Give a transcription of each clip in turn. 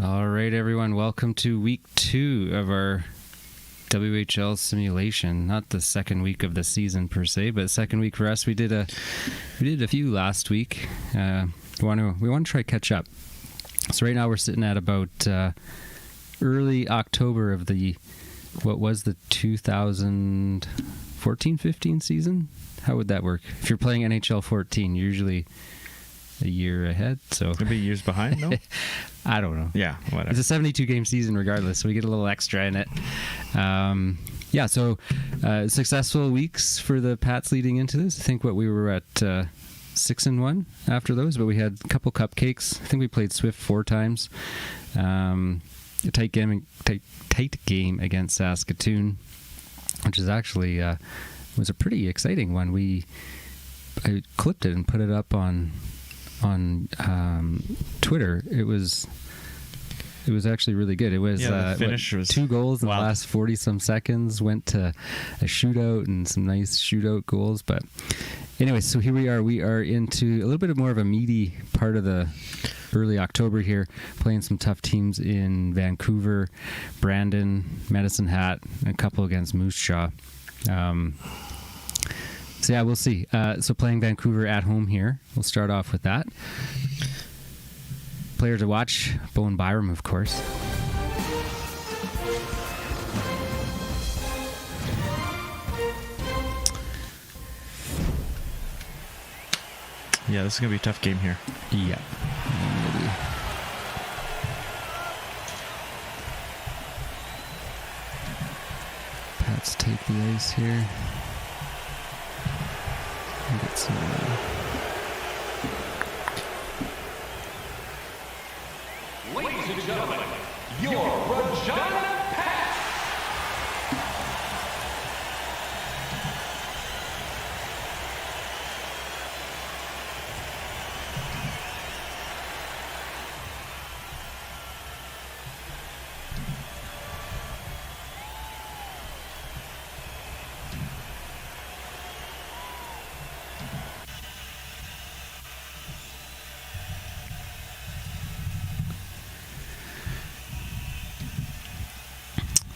All right, everyone. Welcome to week 2 of our WHL simulation. Not the second week of the season per se, but second week for us. We did a few last week. We want to try catch up. So right now we're sitting at about early October of the 2014-15 season. How would that work? If you're playing NHL 14, you're usually a year ahead, so maybe years behind. No, I don't know. Yeah, whatever. It's a 72 game season regardless, so we get a little extra in it. Successful weeks for the Pats leading into this. I think we were at 6-1 after those, but we had a couple cupcakes. I think we played Swift 4 times. A tight game against Saskatoon, which is actually was a pretty exciting one. I clipped it and put it up on Twitter. It was actually really good. It was, the finish was 2 goals in wild. the last 40 some seconds, went to a shootout and some nice shootout goals. But anyway, so here we are into a little bit more of a meaty part of the early October here, playing some tough teams in Vancouver, Brandon, Medicine Hat, and a couple against Moose Jaw. So yeah, we'll see. So playing Vancouver at home here. We'll start off with that. Player to watch, Bowen Byram, of course. Yeah, this is going to be a tough game here. Yeah. Maybe. Pats take the ice here. Get some, Ladies and gentlemen, your Regina Pats!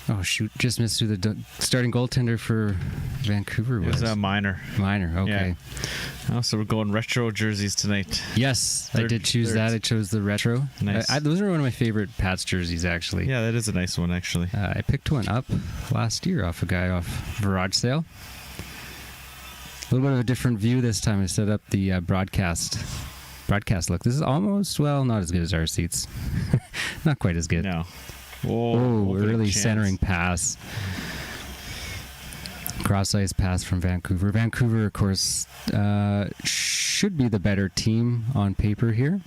oh shoot! Just missed who the starting goaltender for Vancouver was. It was a minor. Minor. Okay. Yeah. Oh, so we're going retro jerseys tonight. Yes, I did choose that. I chose the retro. Nice. Those are one of my favorite Pats jerseys, actually. Yeah, that is a nice one, actually. I picked one up last year off a guy off garage sale. A little bit of a different view this time. I set up the broadcast look. This is almost, not as good as our seats. Not quite as good. No. Oh, early centering pass. Cross-ice pass from Vancouver. Vancouver, of course, should be the better team on paper here,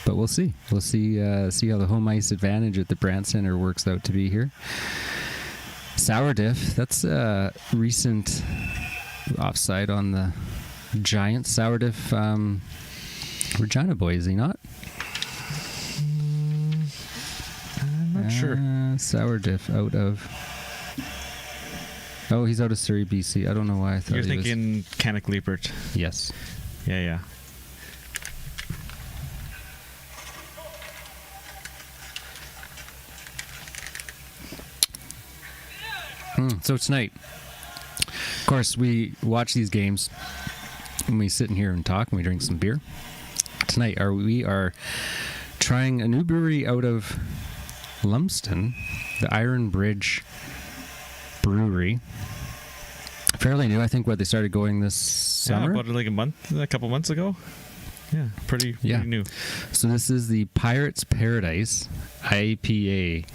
but we'll see. We'll see how the home ice advantage at the Brandt Center works out to be here. Sourdiff, that's a recent offside on the Giants. Sourdiff, Regina boy, is he not? Not sure. Sourdiff out of... Oh, he's out of Surrey, BC. I don't know why I thought You're thinking Canuck Liepert. Yes. Yeah. So tonight, of course, we watch these games and we sit in here and talk and we drink some beer. Tonight, we are trying a new brewery out of Lumsden, the Iron Bridge Brewery. Fairly new. I think they started going this summer. Yeah, about a couple months ago. Yeah, pretty new. So this is the Pirates Paradise IPA.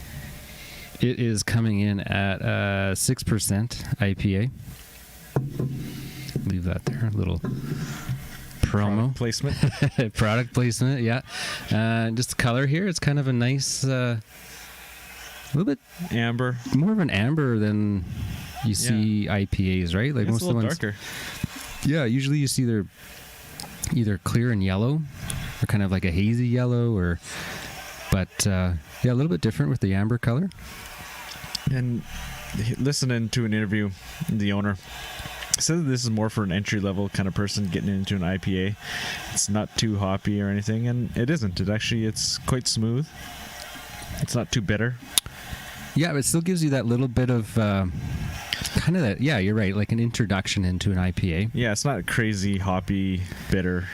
It is coming in at 6% IPA. Leave that there. A little promo. Product placement. Yeah. Just the color here. It's kind of a nice... a little bit amber, more of an amber than you see IPAs, right? Like it's most a of the little ones. darker. Yeah, usually you see they're either clear and yellow, or kind of like a hazy yellow, but a little bit different with the amber color. And listening to an interview, the owner said that this is more for an entry-level kind of person getting into an IPA. It's not too hoppy or anything, and it isn't. It's quite smooth. It's not too bitter. Yeah, but it still gives you that little bit of kind of that. Yeah, you're right. Like an introduction into an IPA. Yeah, it's not crazy hoppy bitter.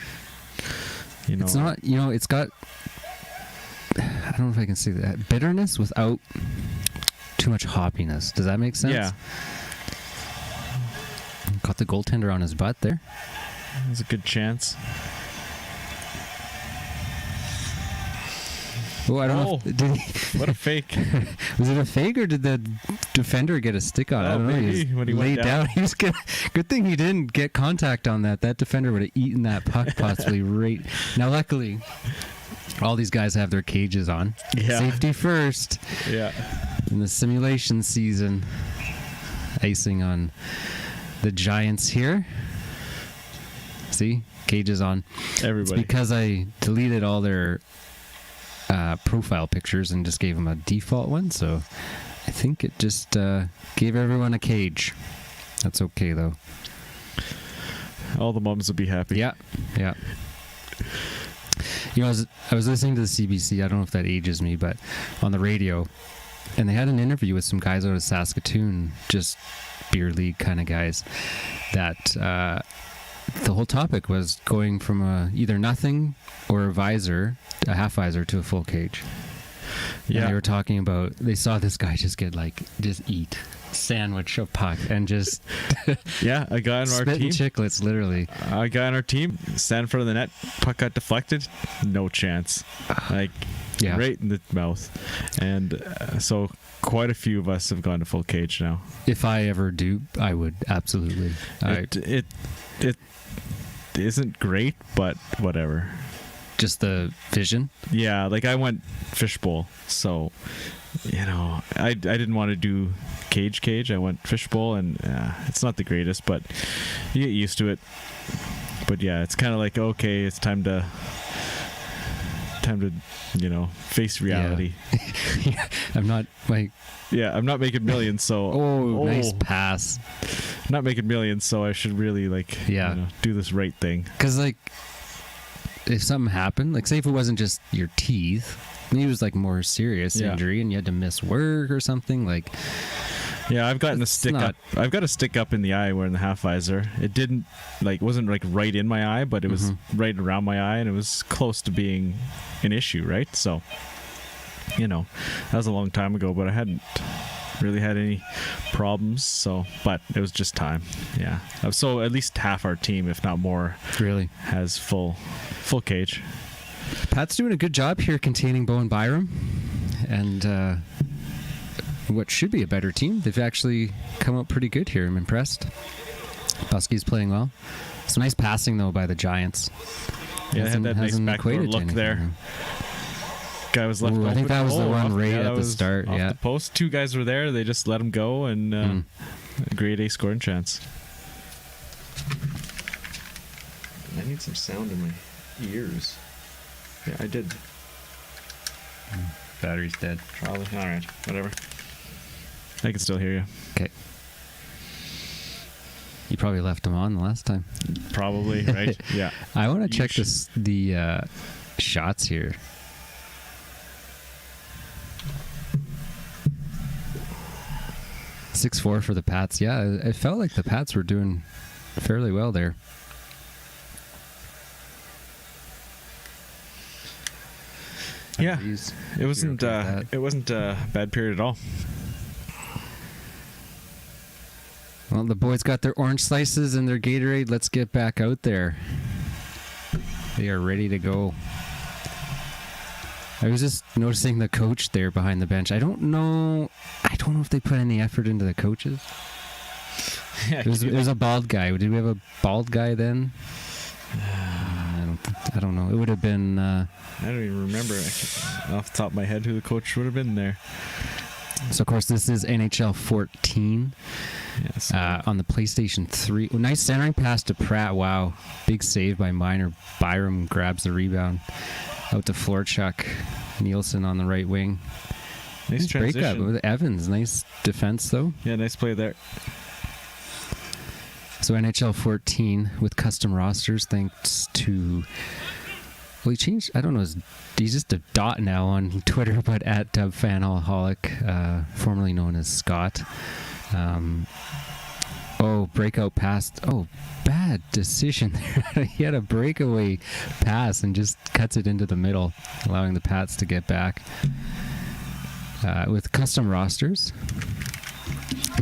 You know, It's not. You know, it's got. I don't know if I can say that bitterness without too much hoppiness. Does that make sense? Yeah, Got the goaltender on his butt there. there's a good chance. Oh, I don't know. Did he, What a fake! was it a fake or did the defender get a stick on it? I don't know. Maybe when he went laid down. He was good thing he didn't get contact on that. That defender would have eaten that puck possibly right. Now, luckily, all these guys have their cages on. Yeah. Safety first Yeah, in the simulation season. Icing on the Giants here. See? Cages on. everybody. It's because I deleted all their profile pictures and just gave them a default one, so I think it just gave everyone a cage. That's okay though. All the moms would be happy. Yeah. You know, I was listening to the CBC. I don't know if that ages me, but on the radio, and they had an interview with some guys out of Saskatoon, just beer league kind of guys, that the whole topic was going from either nothing or a half visor to a full cage. Yeah. And they were talking about, they saw this guy just eat sandwich of puck and just Yeah, a guy on our spitting team. chiclets, literally. A guy on our team stand in front of the net. Puck got deflected. No chance. Like Yeah. right in the mouth. And so quite a few of us have gone to full cage now. If I ever do, I would absolutely. It isn't great, but whatever. Just the vision. Yeah, like I went fishbowl, so you know I didn't want to do cage. I went fishbowl, and it's not the greatest, but you get used to it. But yeah, it's kind of like, okay, it's time to face reality. Yeah. I'm not like. Yeah, I'm not making millions, so Nice pass. I'm not making millions, so I should really do this right thing. Because like, if something happened, like say if it wasn't just your teeth, maybe it was like more serious injury and you had to miss work or something, like. Yeah, I've gotten a It's stick not- up. I've got a stick up in the eye wearing the half visor. It didn't wasn't like right in my eye, but it was right around my eye, and it was close to being an issue, right? So, that was a long time ago, but I hadn't really had any problems. So, but it was just time. Yeah. So at least half our team, if not more, Really. has full cage. Pat's doing a good job here containing Bo and Byram, and what should be a better team. They've actually come out pretty good here. I'm impressed. Busky's playing well. Some nice passing though by the Giants. Yeah, they had that nice backdoor equated to look anything, there. though. Guy was left Ooh, I open. think that was the one off- right that at the was start, off yeah. the post. Two guys were there. They just let him go, and a grade A scoring chance. I need some sound in my ears. Yeah, I did. Battery's dead. Probably. All right. Whatever. I can still hear you. Okay. You probably left them on the last time. Probably, right? Yeah. I want to You check should- the shots here. .64 for the Pats. Yeah, it felt like the Pats were doing fairly well there. Yeah. Jeez. It wasn't. You're okay with that? It wasn't a bad period at all. Well, the boys got their orange slices and their Gatorade. Let's get back out there. They are ready to go. I was just noticing the coach there behind the bench. I don't know if they put any effort into the coaches. Yeah. It was a bald guy. Did we have a bald guy then? I don't know. It would have been. I don't even remember off the top of my head who the coach would have been there. So of course this is NHL 14 Yes. on the PlayStation 3. Oh, nice centering pass to Pratt. Wow, big save by Minor. Byram grabs the rebound out to Florchuk. Nielsen on the right wing. Nice transition. Breakup with Evans. Nice defense though. Yeah, nice play there. So NHL 14 with custom rosters thanks to Well, he changed. I don't know. He's just a dot now on Twitter, but at Fanaholic, formerly known as Scott. Breakout pass. Bad decision there. He had a breakaway pass and just cuts it into the middle, allowing the Pats to get back. With custom rosters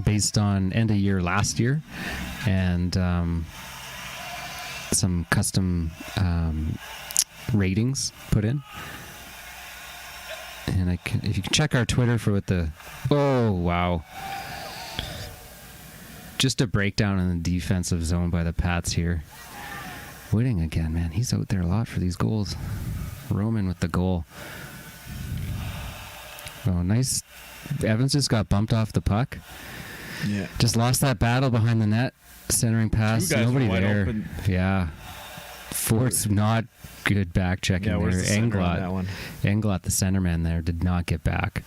based on end of year last year and some custom ratings put in. And if you can check our Twitter for what the... Oh, wow. Just a breakdown in the defensive zone by the Pats here. Whitting again, man. He's out there a lot for these goals. Roman with the goal. Oh, nice. Evans just got bumped off the puck. Yeah. Just lost that battle behind the net. Centering pass. Nobody there. Open. Yeah. Fort's not good back checking there. Englot, the centerman there, did not get back.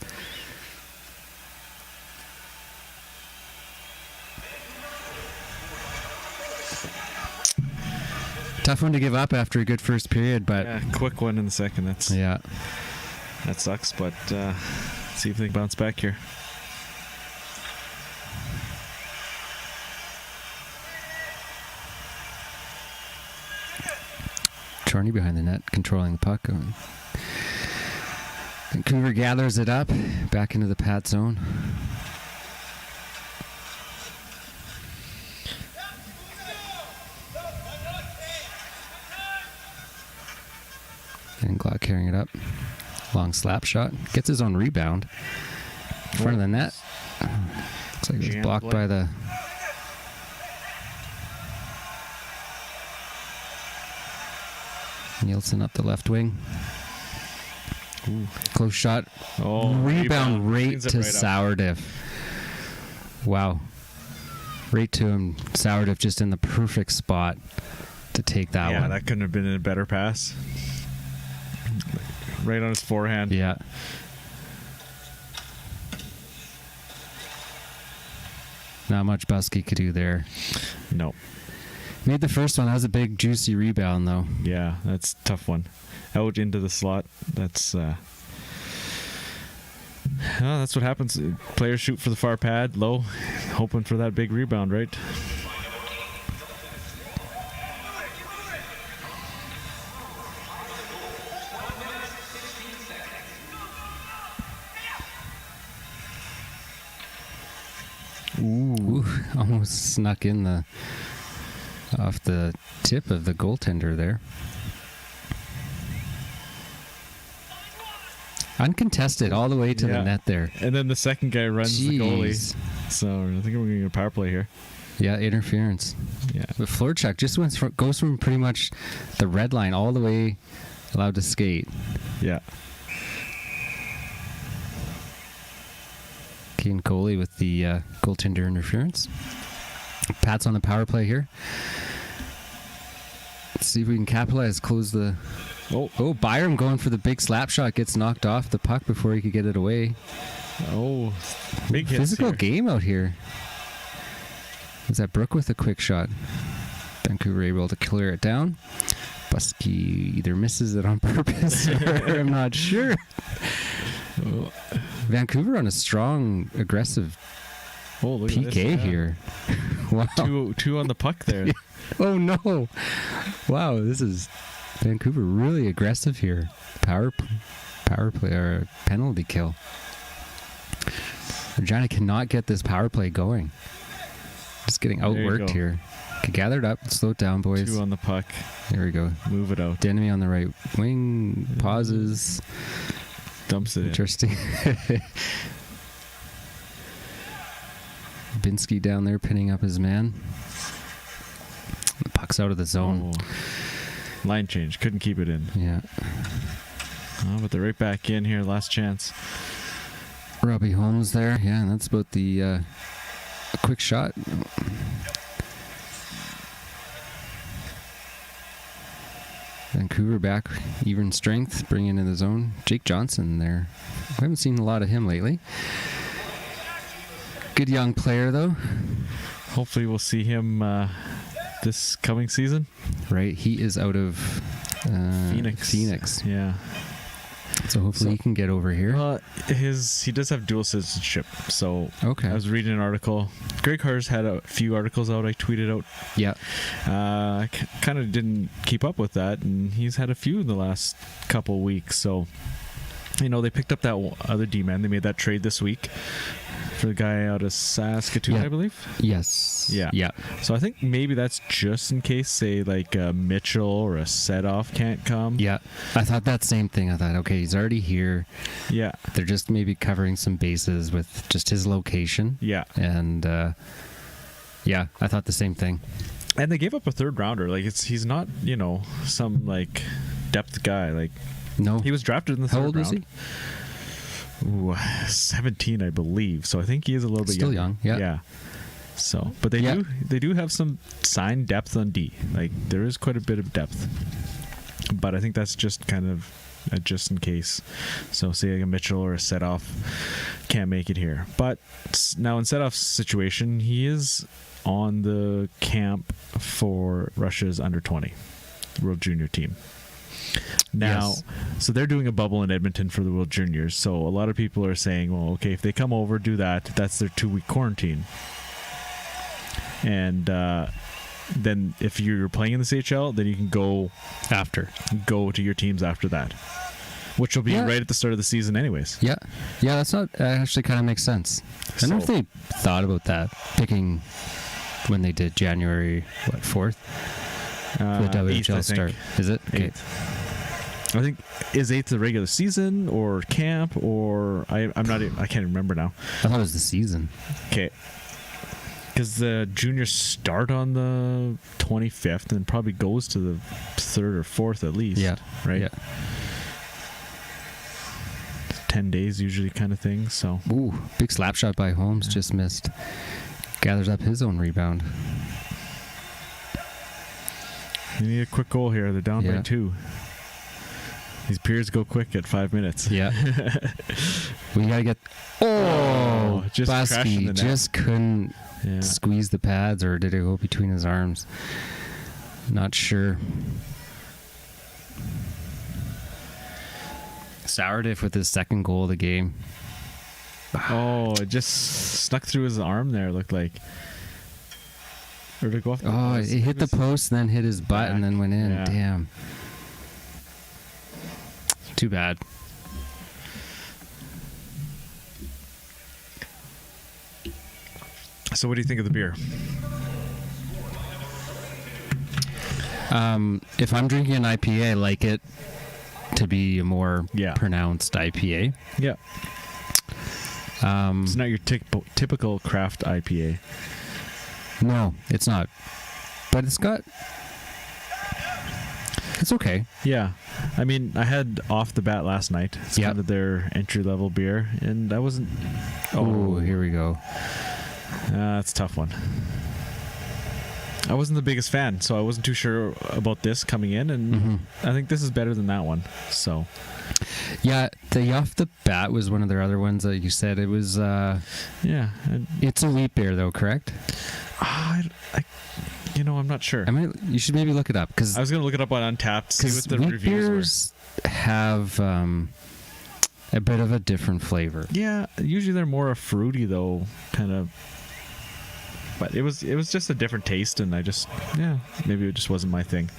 Tough one to give up after a good first period, but quick one in the second. That sucks, but see if they can bounce back here. Charney behind the net, controlling the puck. Vancouver gathers it up, back into the Pat zone. And Glock carrying it up. Long slap shot. Gets his own rebound. In front of the net. Looks like it's blocked by the... Nielsen up the left wing. Ooh. Close shot. Rebound right to Sourdiff. Wow. Right to him. Sourdiff just in the perfect spot to take that one. Yeah, that couldn't have been a better pass. Right on his forehand. Yeah. Not much Buskey could do there. No. Made the first one. That was a big, juicy rebound, though. Yeah, that's a tough one. Out into the slot. That's that's what happens. Players shoot for the far pad, low, hoping for that big rebound, right? Ooh, almost snuck in off the tip of the goaltender there. Uncontested all the way to the net there. And then the second guy runs the goalie. So I think we're going to get a power play here. Yeah, interference. Yeah. But Florchuk just goes from pretty much the red line all the way allowed to skate. Yeah. Kane Coley with the goaltender interference. Pat's on the power play here. Let's see if we can capitalize, close the... Oh, Byram going for the big slap shot, gets knocked off the puck before he could get it away. Oh, big hits physical here. Game out here. Is that Brooke with a quick shot? Vancouver able to clear it down. Buskey either misses it on purpose or I'm not sure. Vancouver on a strong, aggressive PK here. Wow. Two on the puck there. Oh, no. Wow, this is Vancouver really aggressive here. Power play or penalty kill. Regina cannot get this power play going. Just getting outworked here. Okay, gather it up. Slow it down, boys. 2 on the puck. There we go. Move it out. Denemy on the right wing. Pauses. Dumps it Interesting. Binsky down there pinning up his man. The puck's out of the zone. Line change. Couldn't keep it in. Yeah. But they're right back in here. Last chance. Robbie Holmes there. Yeah, and that's about the a quick shot. Vancouver back, even strength, bringing in the zone. Jake Johnson there. I haven't seen a lot of him lately. Good young player, though. Hopefully we'll see him this coming season. Right, he is out of Phoenix. Yeah. So hopefully he can get over here. He does have dual citizenship. So Okay. I was reading an article. Greg Harr's had a few articles out. I tweeted out. Yeah. I kind of didn't keep up with that, and he's had a few in the last couple weeks. So, they picked up that other D-man. They made that trade this week for the guy out of Saskatoon, Yeah. I believe. Yes. Yeah. Yeah. So I think maybe that's just in case, say, like a Mitchell or a Setoff can't come. Yeah. I thought that same thing. I thought, okay, he's already here. Yeah. They're just maybe covering some bases with just his location. Yeah. And I thought the same thing. And they gave up a third rounder. Like he's not, some like depth guy. Like No. he was drafted in the third round. How old was he? Ooh, 17, I believe. So I think he is a little bit Still younger. young, yeah. Yeah. So, but they do have some signed depth on D. Like there is quite a bit of depth. But I think that's just kind of just in case. So say like a Mitchell or a Setoff can't make it here. But now in Setoff's situation, he is on the camp for Russia's under 20 World Junior team. Now, So they're doing a bubble in Edmonton for the World Juniors. So a lot of people are saying, well, okay, if they come over, do that. That's their 2-week quarantine. And then if you're playing in the CHL, then you can go to your teams after that, which will be right at the start of the season anyways. Yeah. Yeah, that's not actually kind of makes sense. I don't know if they thought about that, picking when they did January, 4th? For the WHL start. Is it? Okay. 8th. I think is 8th the regular season or camp or I can't remember now. I thought it was the season. Okay. Because the juniors start on the 25th and probably goes to the 3rd or 4th at least. Yeah. Right? Yeah. 10 days usually kind of thing. So. Ooh, big slap shot by Holmes, just missed. Gathers up his own rebound. You need a quick goal here. They're down by 2. These periods go quick at 5 minutes. Yeah. We gotta get. Oh, just crashing the net. just couldn't squeeze the pads, or did it go between his arms? Not sure. Sourdiff with his second goal of the game. Oh, it just snuck through his arm there. Looked like. Or did it go off the post? It hit the post, then hit his butt, and then went in. Yeah. Damn. Too bad. So what do you think of the beer? If I'm drinking an IPA, I like it to be a more pronounced IPA. Yeah. It's not your typical craft IPA. No, it's not. But it's okay. Yeah. I mean, I had Off the Bat last night. It's kind of their entry-level beer, and I wasn't... Oh, here we go. That's a tough one. I wasn't the biggest fan, so I wasn't too sure about this coming in, and I think this is better than that one. So... Yeah, the Off the Bat was one of their other ones that you said. It was... It's a wheat beer, though, correct? I'm not sure. You should maybe look it up, because I was going to look it up on Untapped, see what the wheat reviews beers have a bit of a different flavor. Yeah, usually they're more fruity though, kind of. But it was just a different taste, and maybe it just wasn't my thing.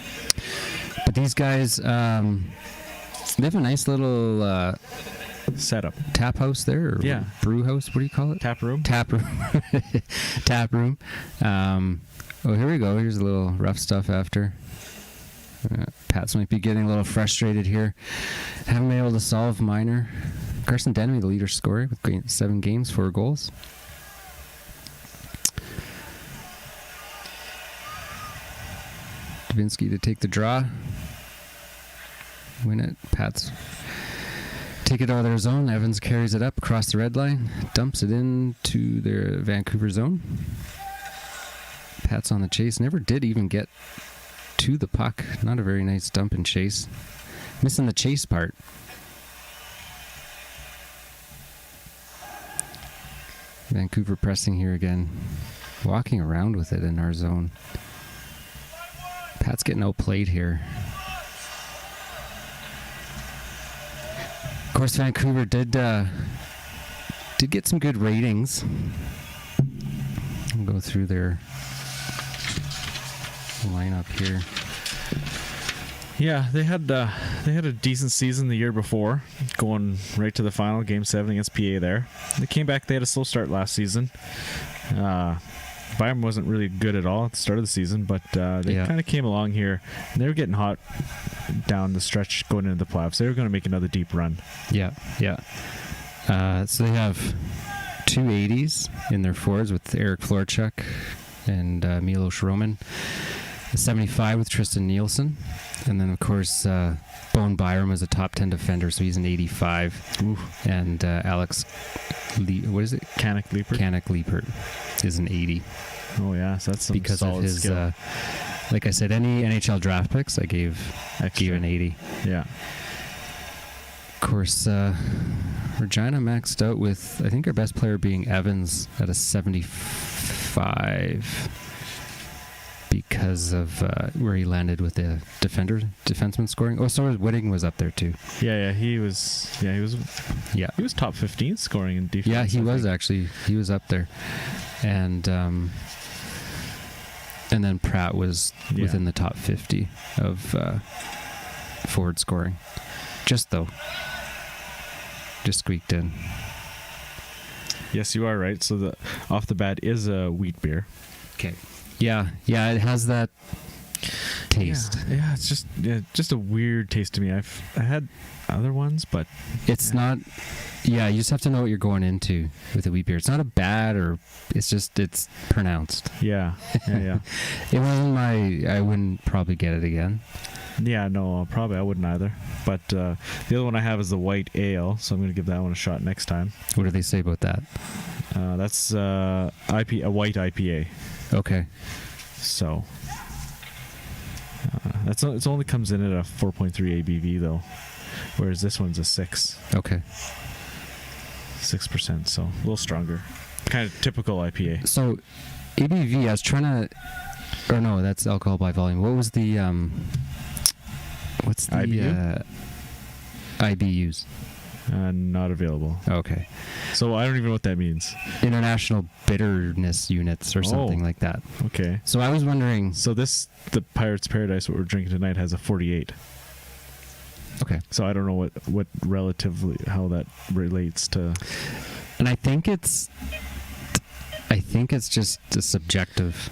But these guys, they have a nice little setup, tap house there, or brew house. What do you call it? Tap room. Tap room. Oh, here we go. Here's a little rough stuff after. Pats might be getting a little frustrated here. Haven't been able to solve minor. Carson Denby, the leader scorer, with 7 games, 4 goals. Davinsky to take the draw. Win it. Pats take it out of their zone. Evans carries it up across the red line. Dumps it into their Vancouver zone. Pats on the chase. Never did even get to the puck. Not a very nice dump and chase. Missing the chase part. Vancouver pressing here again. Walking around with it in our zone. Pat's getting outplayed here. course, Vancouver did get some good ratings. We'll go through their lineup here. Yeah, they had a decent season the year before, going right to the final, Game 7 against PA there. They came back, they had a slow start last season. Byram wasn't really good at all at the start of the season, but they kind of came along here, and they were getting hot down the stretch going into the playoffs. They were going to make another deep run. Yeah. So they have 2 80s in their forwards with Eric Florchuk and Milos Roman. A 75 with Tristan Nielsen. And then, of course, Bowen Byram is a top 10 defender, so he's an 85. Ooh. And Alex, what is it? Canuck Liepert is an 80. Oh, yeah, so that's some because solid of his, skill. like I said, any NHL draft picks, I gave an 80. Yeah. Of course, Regina maxed out with, I think, our best player being Evans at a 75 because of where he landed with the defenseman scoring. Oh, so Whitting was up there too. Yeah, he was top 15 scoring in defense. Yeah, he was actually. He was up there. And then Pratt was within the top 50 of forward scoring. Just squeaked in. Yes, you are right. So the off the bat is a wheat beer. Okay. Yeah, it has that taste. Yeah, it's just a weird taste to me. I had other ones, but it's not. Yeah, you just have to know what you're going into with a wheat beer. It's not a bad, or it's pronounced. Yeah. It wasn't I wouldn't probably get it again. Yeah, no, probably I wouldn't either. But the other one I have is the white ale, so I'm going to give that one a shot next time. What do they say about that? That's a white IPA. Okay. So it only comes in at a 4.3 ABV though, whereas this one's a 6. Okay. 6%, so a little stronger. Kind of typical IPA. So ABV, I was trying to, or no, that's alcohol by volume. What was the what's the IBU? IBUs? Not available. Okay. So I don't even know what that means. International bitterness units or something like that. Okay. So I was wondering. So the Pirates Paradise, what we're drinking tonight, has a 48. Okay. So I don't know what relatively how that relates to. And I think it's just a subjective.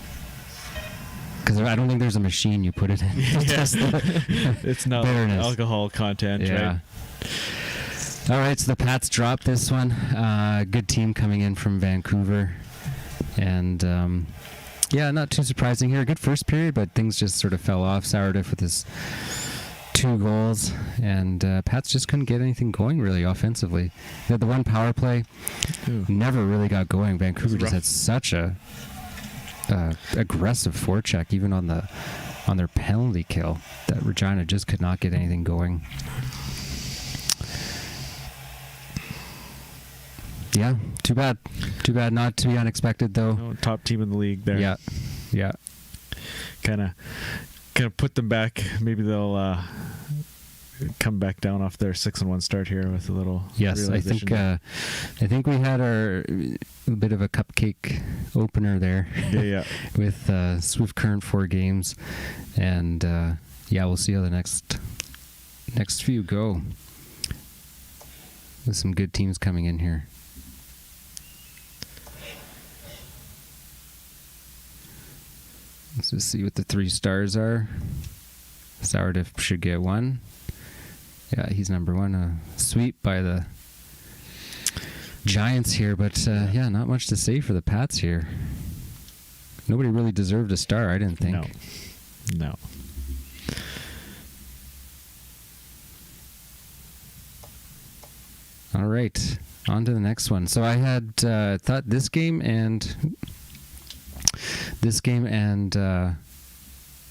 Because I don't think there's a machine you put it in. It's not bitterness. Alcohol content, right? All right, so the Pats dropped this one. Good team coming in from Vancouver. And, not too surprising here. Good first period, but things just sort of fell off. Sourdiff with his 2 goals. And Pats just couldn't get anything going, really, offensively. They had the one power play. Never really got going. Vancouver just had such a aggressive forecheck, even on their penalty kill, that Regina just could not get anything going. Yeah, too bad. Not to be unexpected, though. No, top team in the league there. Yeah. Kind of put them back. Maybe they'll come back down off their 6-1 start here with a little. Yes, I think we had our bit of a cupcake opener there. Yeah. With Swift Current 4 games, and we'll see how the next few go. There's some good teams coming in here. Let's just see what the 3 stars are. Sourdiff should get 1. Yeah, he's number 1. A sweep by the Giants here, but not much to say for the Pats here. Nobody really deserved a star, I didn't think. No. All right, on to the next one. So I had thought this game and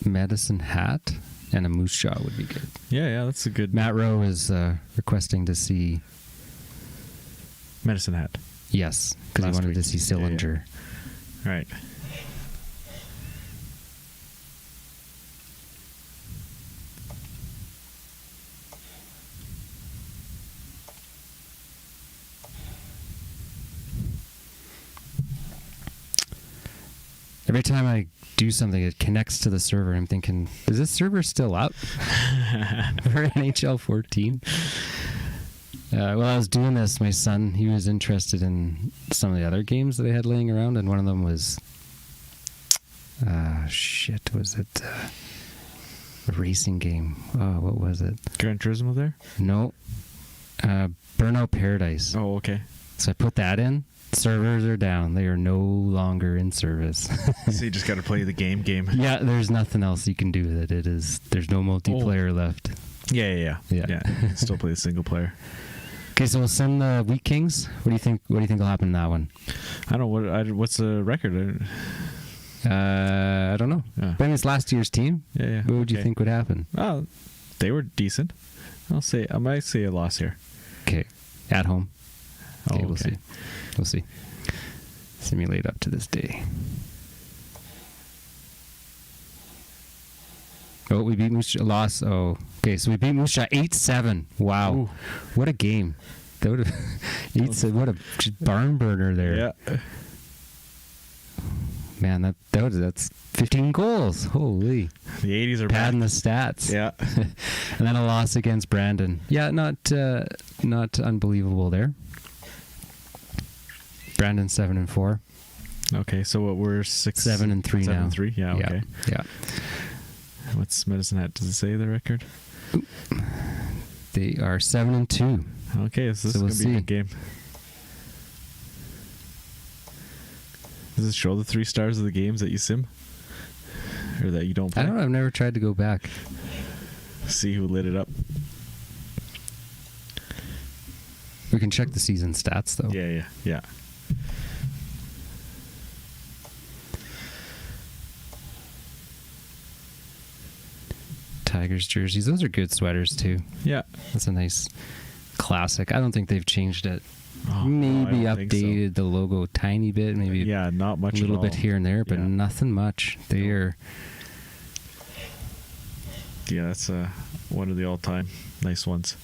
Medicine Hat and a Moose Jaw would be good. Yeah, that's a good. Matt Rowe is requesting to see Medicine Hat. Yes, because he wanted to see Sillinger. Yeah. Right. Every time I do something, it connects to the server. I'm thinking, is this server still up for NHL 14? While I was doing this, my son, he was interested in some of the other games that I had laying around, and one of them was, was it a racing game? Oh, what was it? Gran Turismo there? No. Burnout Paradise. Oh, okay. So I put that in. Servers are down. They are no longer in service. So you just got to play the game. Yeah, there's nothing else you can do with it. There's no multiplayer left. Yeah. Still play the single player. Okay, so we'll send the Wheat Kings. What do you think will happen in that one? I don't know. What's the record? I don't know. Yeah. But I mean, it's last year's team. Yeah. What would you think would happen? Oh, they were decent. I might say a loss here. Okay. At home. Okay, Oh, we'll see. We'll see. Simulate up to this day. Oh, we beat Moose Jaw. Loss. Oh, okay. So we beat Moose Jaw 8-7. Wow. Ooh. What a game. That would have 8-7. What a barn burner there. Yeah. Man, that's 15 goals. Holy. The 80s are padding back. the stats. Yeah. And then a loss against Brandon. Yeah, not unbelievable there. Brandon 7-4. Okay, so what, we're 7-3 now. 7-3. Yeah. Okay. Yeah. What's Medicine Hat? Does it say the record? They are 7-2. Okay, so this is we'll gonna be a good game. Does it show the 3 stars of the games that you sim? Or that you don't play? I don't know. I've never tried to go back. See who lit it up. We can check the season stats, though. Yeah. Tigers jerseys. Those are good sweaters, too. Yeah. That's a nice classic. I don't think they've changed it. Oh, Maybe no, I don't think updated the logo a tiny bit. Maybe not much a little at all. bit here and there, but nothing much. They are... Yeah, that's one of the all-time nice ones.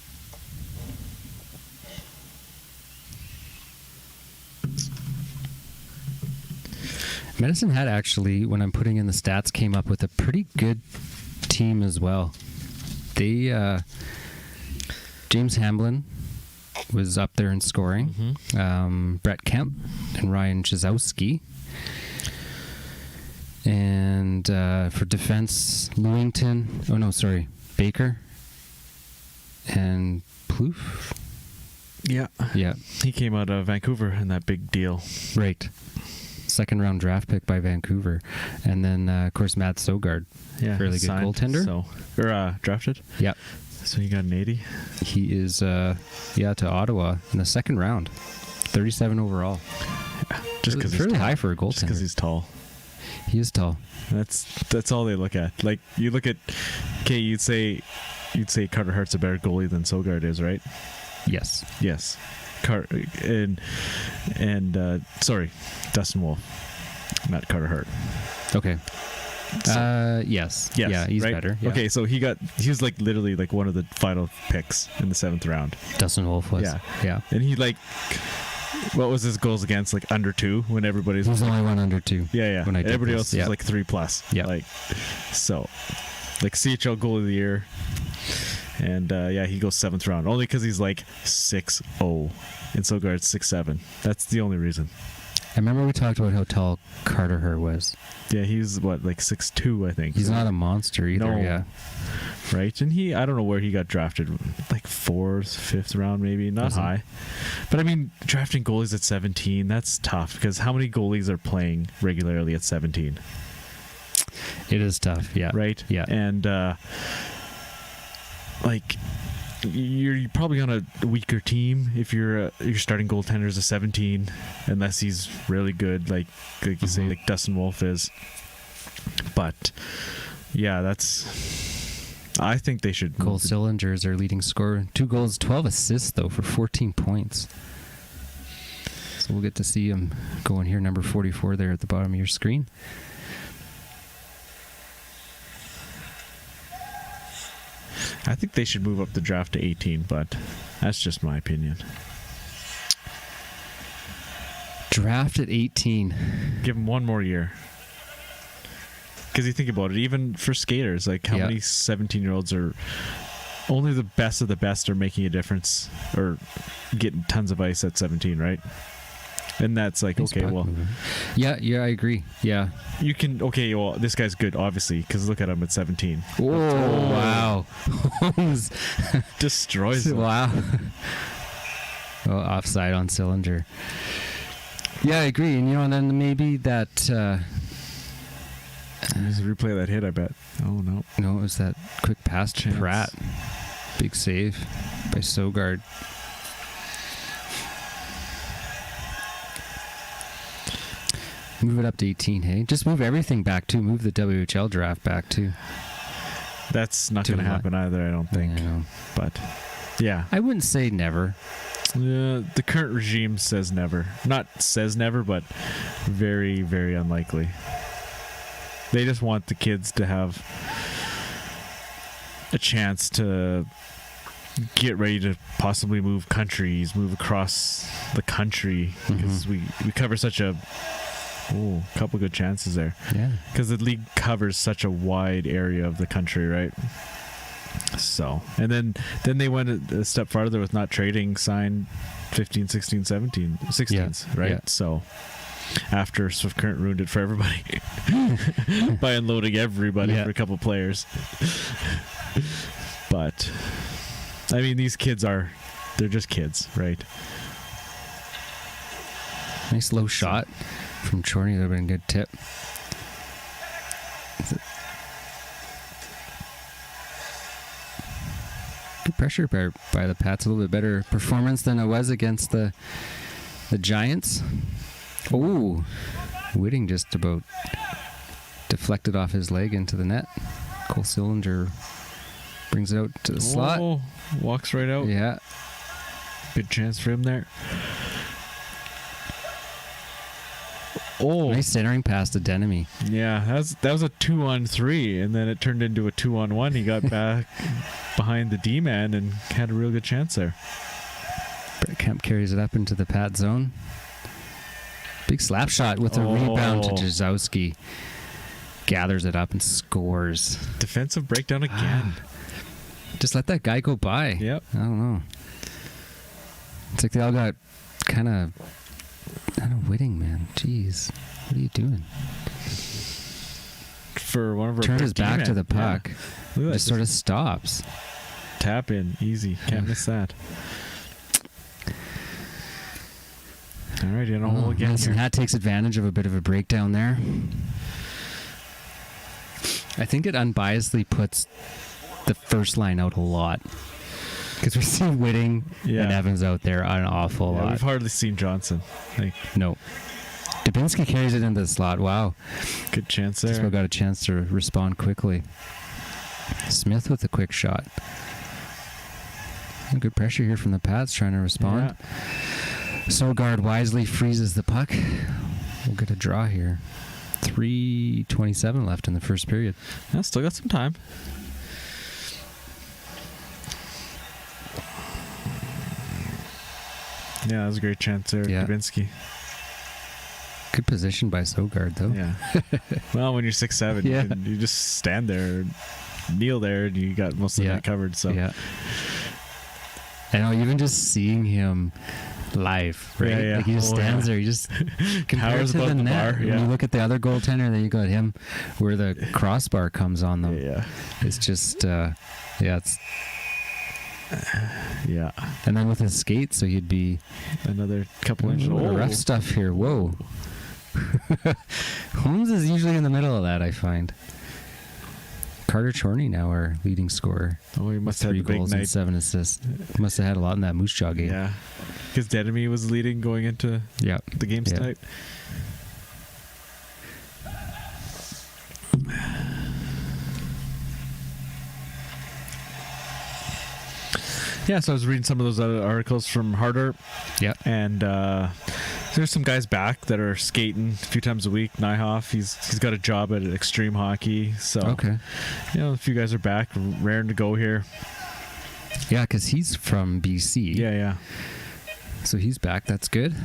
Medicine Hat actually, when I'm putting in the stats, came up with a pretty good team as well. They James Hamblin was up there in scoring. Mm-hmm. Brett Kemp and Ryan Chizowski. And for defense, Baker and Plouffe. Yeah. Yeah. He came out of Vancouver in that big deal. Right. Second round draft pick by Vancouver. And then, of course, Matt Sogard. Yeah. Fairly good goaltender. Drafted. Yeah. So he got an 80. He is, to Ottawa in the second round. 37 overall. Just because he's really high for a goaltender. Just because he's tall. He is tall. That's all they look at. Like, you look at, okay, you'd say Carter Hart's a better goalie than Sogard is, right? Yes. Dustin Wolf, not Carter Hart. Okay. Yes. Yeah, he's right? better. Yeah. Okay, so he was like literally like one of the final picks in the 7th round. Dustin Wolf was. Yeah. And he what was his goals against? Like under 2 when everybody's. He was the only one under 2. Yeah. When I did everybody this. else was like 3+. Yeah. CHL goal of the year. And he goes 7th round only because he's like 6'0", and Sogard's 6'7". That's the only reason. I remember we talked about how tall Carter Hart was. Yeah, he's what, like 6'2", I think. He's not a monster either. No. Yeah. Right, and I don't know where he got drafted, like 4th, 5th round maybe, not high. But I mean, drafting goalies at 17, that's tough because how many goalies are playing regularly at 17? It is tough. Yeah. Right. Yeah. And you're probably on a weaker team if your starting goaltender's a 17, unless he's really good, like you say, like Dustin Wolf is. But yeah, I think they should. Cole Sillinger is their leading scorer. 2 goals, 12 assists though for 14 points. So we'll get to see him going here, number 44 there at the bottom of your screen. I think they should move up the draft to 18, but that's just my opinion. Draft at 18. Give him one more year. Because you think about it, even for skaters, like how many 17-year-olds are only the best of the best are making a difference or getting tons of ice at 17, right? And that's like, okay, well, yeah, I agree. Yeah, you can. Okay, well, this guy's good, obviously, because look at him at 17. Oh, wow! Destroys him. Wow. Oh, offside on cylinder. Yeah, I agree. And and then maybe that. Just replay of that hit, I bet. Oh no! No, it was that quick pass to Pratt. Big save by Sogard. Move it up to 18, hey? Just move everything back, too. Move the WHL draft back, too. That's not going to happen either, I don't think. But, yeah. I wouldn't say never. The current regime says never. Not says never, but very, very unlikely. They just want the kids to have a chance to get ready to possibly move countries, move across the country, because we cover such a couple good chances there. Yeah. Because the league covers such a wide area of the country, right? So, and then they went a step farther with not trading, signed 15, 16, 17, 16s, right? Yeah. So, after Swift Current ruined it for everybody by unloading everybody for a couple players. But, I mean, these kids they're just kids, right? Nice low shot from Chorney. That would have been a good tip. Good pressure by the Pats. A little bit better performance than it was against the Giants. Oh, Whitting just about deflected off his leg into the net. Cole Sillinger brings it out to the slot. Walks right out. Yeah. Good chance for him there. Nice centering pass to Denemy. Yeah, that was a 2-on-3, and then it turned into a 2-on-1. He got back behind the D-man and had a real good chance there. Brett Kemp carries it up into the Pat zone. Big slap shot with a rebound to Jazowski. Gathers it up and scores. Defensive breakdown again. Just let that guy go by. Yep. I don't know. It's like they all got kind of Whitting, man. Jeez. What are you doing? For one of our turned his back to the puck. Yeah. Just sort of stops. Tap in. Easy. Can't miss that. All right, you know, again Nelson Hat takes advantage of a bit of a breakdown there. I think it unbiasedly puts the first line out a lot. Because we see Whitting and Evans out there an awful lot. We've hardly seen Johnson. No. Dubinsky carries it into the slot. Wow. Good chance there. Just got a chance to respond quickly. Smith with a quick shot. Good pressure here from the Pats trying to respond. Yeah. Sogard wisely freezes the puck. We'll get a draw here. 3:27 left in the first period. Yeah, still got some time. Yeah, that was a great chance there, Dubinsky. Good position by Sogard, though. Yeah. Well, when you're 6'7", you just stand there, kneel there, and you got most of that covered. So. Yeah. I know, even just seeing him live, right? Yeah. Like he just stands there, he just compares to the net. Bar, when you look at the other goaltender, then you got him where the crossbar comes on them. Yeah. It's just, it's. Yeah. And then with his skates, so he'd be another couple inches. Rough stuff here. Whoa. Holmes is usually in the middle of that, I find. Carter Chorney now our leading scorer. Oh, he must have had 3 goals and 7 assists. Must have had a lot in that Moose Jaw game. Yeah. Because Denemy was leading going into the games tonight. Yeah, so I was reading some of those other articles from Harder. Yeah. And there's some guys back that are skating a few times a week. Nyhoff, he's got a job at Extreme Hockey. So, a few guys are back, raring to go here. Yeah, because he's from BC. Yeah. So he's back. That's good.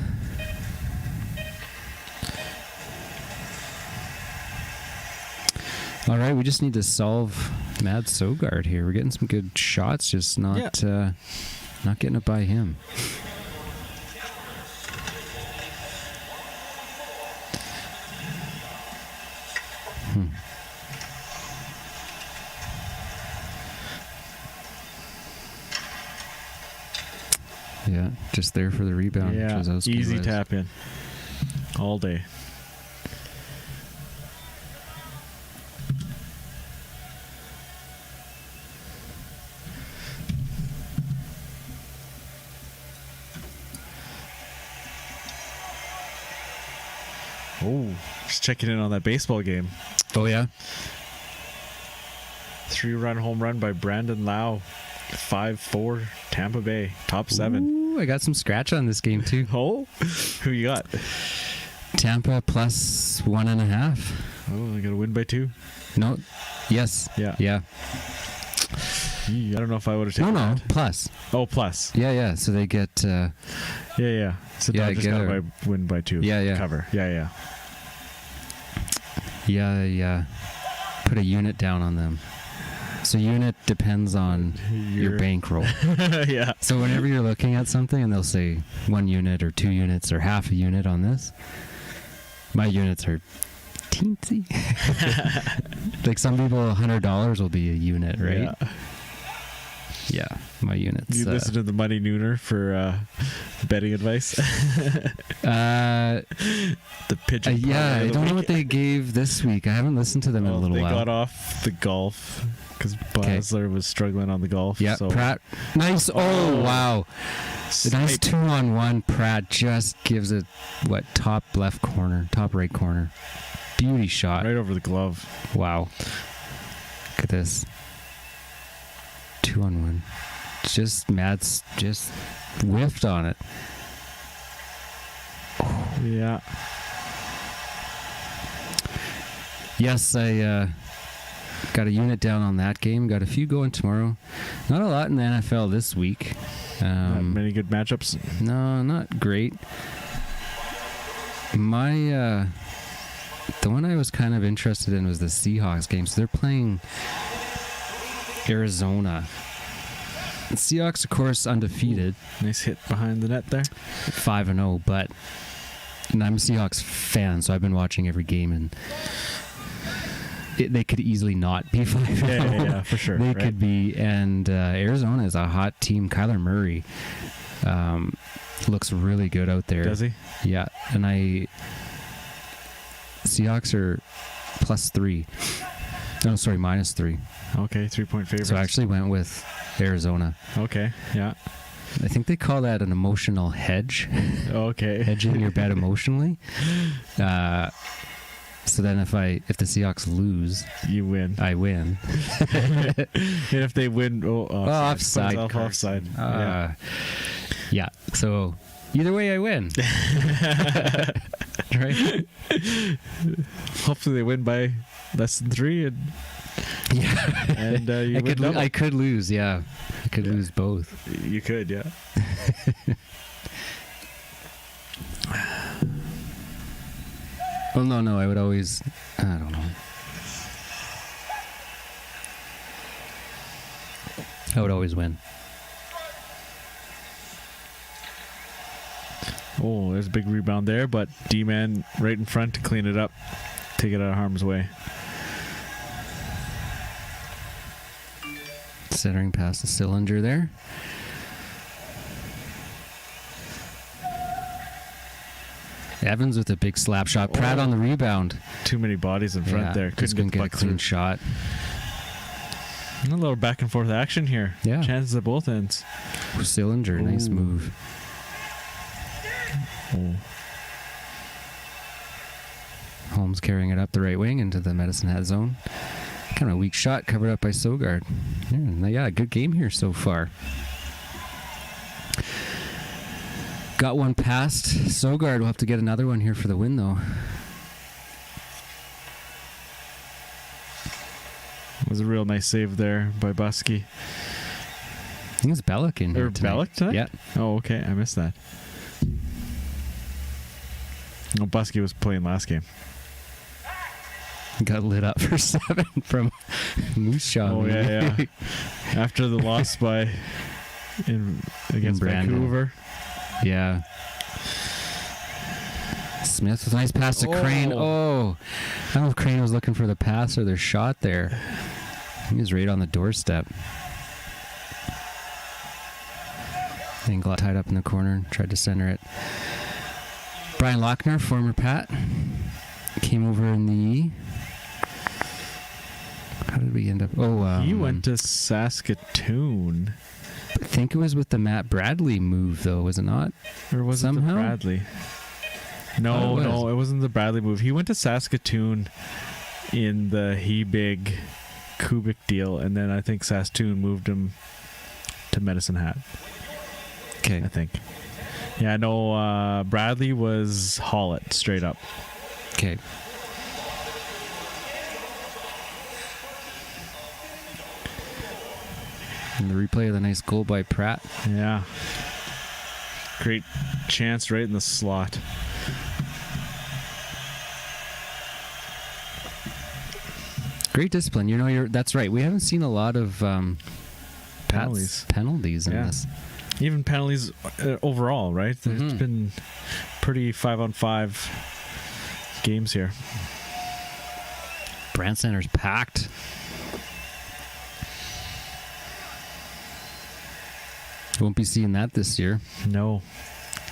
All right, we just need to solve Mad Sogard here. We're getting some good shots, just not not getting it by him. Yeah, just there for the rebound. Yeah, easy tap in all day. Oh, just checking in on that baseball game. Oh, yeah? 3-run home run by Brandon Lau. 5-4 Tampa Bay, top 7. Ooh, I got some scratch on this game, too. Oh, who you got? Tampa plus 1.5. Oh, I got to win by 2. No. Yes. Yeah. Yeah. I don't know if I would have taken No, that. plus. Oh, plus. Yeah. So they get... Yeah. So Yeah, Dodgers get got a- to win by 2. Yeah. Cover. Yeah. Yeah. Put a unit down on them. So unit depends on your bankroll. Yeah. So whenever you're looking at something and they'll say 1 unit or 2 units or half a unit on this, my units are teensy. Like some people, $100 will be a unit, right? Yeah, my units. You listen to the Money Nooner for betting advice. The pigeon. Yeah, I don't know what they gave this week. I haven't listened to them in a little while. They got off the golf because Basler was struggling on the golf. Yeah, so. Pratt. Nice. Oh, wow. The nice 2-on-1. Pratt just gives it, top left corner, top right corner. Beauty shot. Right over the glove. Wow. Look at this. 2-on-1. Matt's just whiffed on it. Oh. Yeah. Yes, I got a unit down on that game. Got a few going tomorrow. Not a lot in the NFL this week. Not many good matchups. No, not great. My the one I was kind of interested in was the Seahawks game. So they're playing Arizona. The Seahawks, of course, undefeated. Nice hit behind the net there. 5-0, but and I'm a Seahawks fan, so I've been watching every game, and they could easily not be 5-0. Yeah, for sure. They could be, and Arizona is a hot team. Kyler Murray looks really good out there. Does he? Yeah, and Seahawks are +3. Oh, sorry, -3. Okay, 3-point favorites. So I actually went with Arizona. Okay, yeah. I think they call that an emotional hedge. Okay. Hedging your bet emotionally. So then if the Seahawks lose, you win. I win. And if they win, offside. Offside. Yeah. So either way, I win. Right? Hopefully they win by less than 3 and you win double. I could lose, yeah. I could lose both. You could, yeah. Well, no, I would always, I don't know. I would always win. Oh, there's a big rebound there, but D-Man right in front to clean it up. Take it out of harm's way. Centering past the cylinder there. Evans with a big slap shot. Pratt on the rebound. Too many bodies in front there. Couldn't get a clean shot. A little back and forth action here. Yeah. Chances at both ends. Cylinder, nice move. Oh. Holmes carrying it up the right wing into the Medicine Hat zone. Kind of a weak shot covered up by Sogard. Yeah, good game here so far. Got one past Sogard. We'll have to get another one here for the win, though. It was a real nice save there by Busky. I think it's Bellick in here Or tonight. Bellick tonight? Yeah. Oh, okay. I missed that. No, Busky was playing last game. Got lit up for 7 from Moose Shot. Oh, yeah. After the loss against Vancouver. Yeah. Smith with a nice pass to Crane. Oh. I don't know if Crane was looking for the pass or the shot there. He was right on the doorstep. Englot tied up in the corner and tried to center it. Brian Lochner, former Pat, came over in the... How did we end up? He went to Saskatoon. I think it was with the Matt Bradley move, though, was it not? Or was it the Bradley? No, it wasn't the Bradley move. He went to Saskatoon in the Hebig Kubik deal, and then I think Saskatoon moved him to Medicine Hat. Okay. I think. Yeah, no, Bradley was Hollett, straight up. Okay. And the replay of the nice goal by Pratt. Yeah. Great chance right in the slot. Great discipline. You know, that's right. We haven't seen a lot of penalties in this. Even penalties overall, right? There's been pretty 5-on-5 games here. Brand Center's packed. Won't be seeing that this year. No.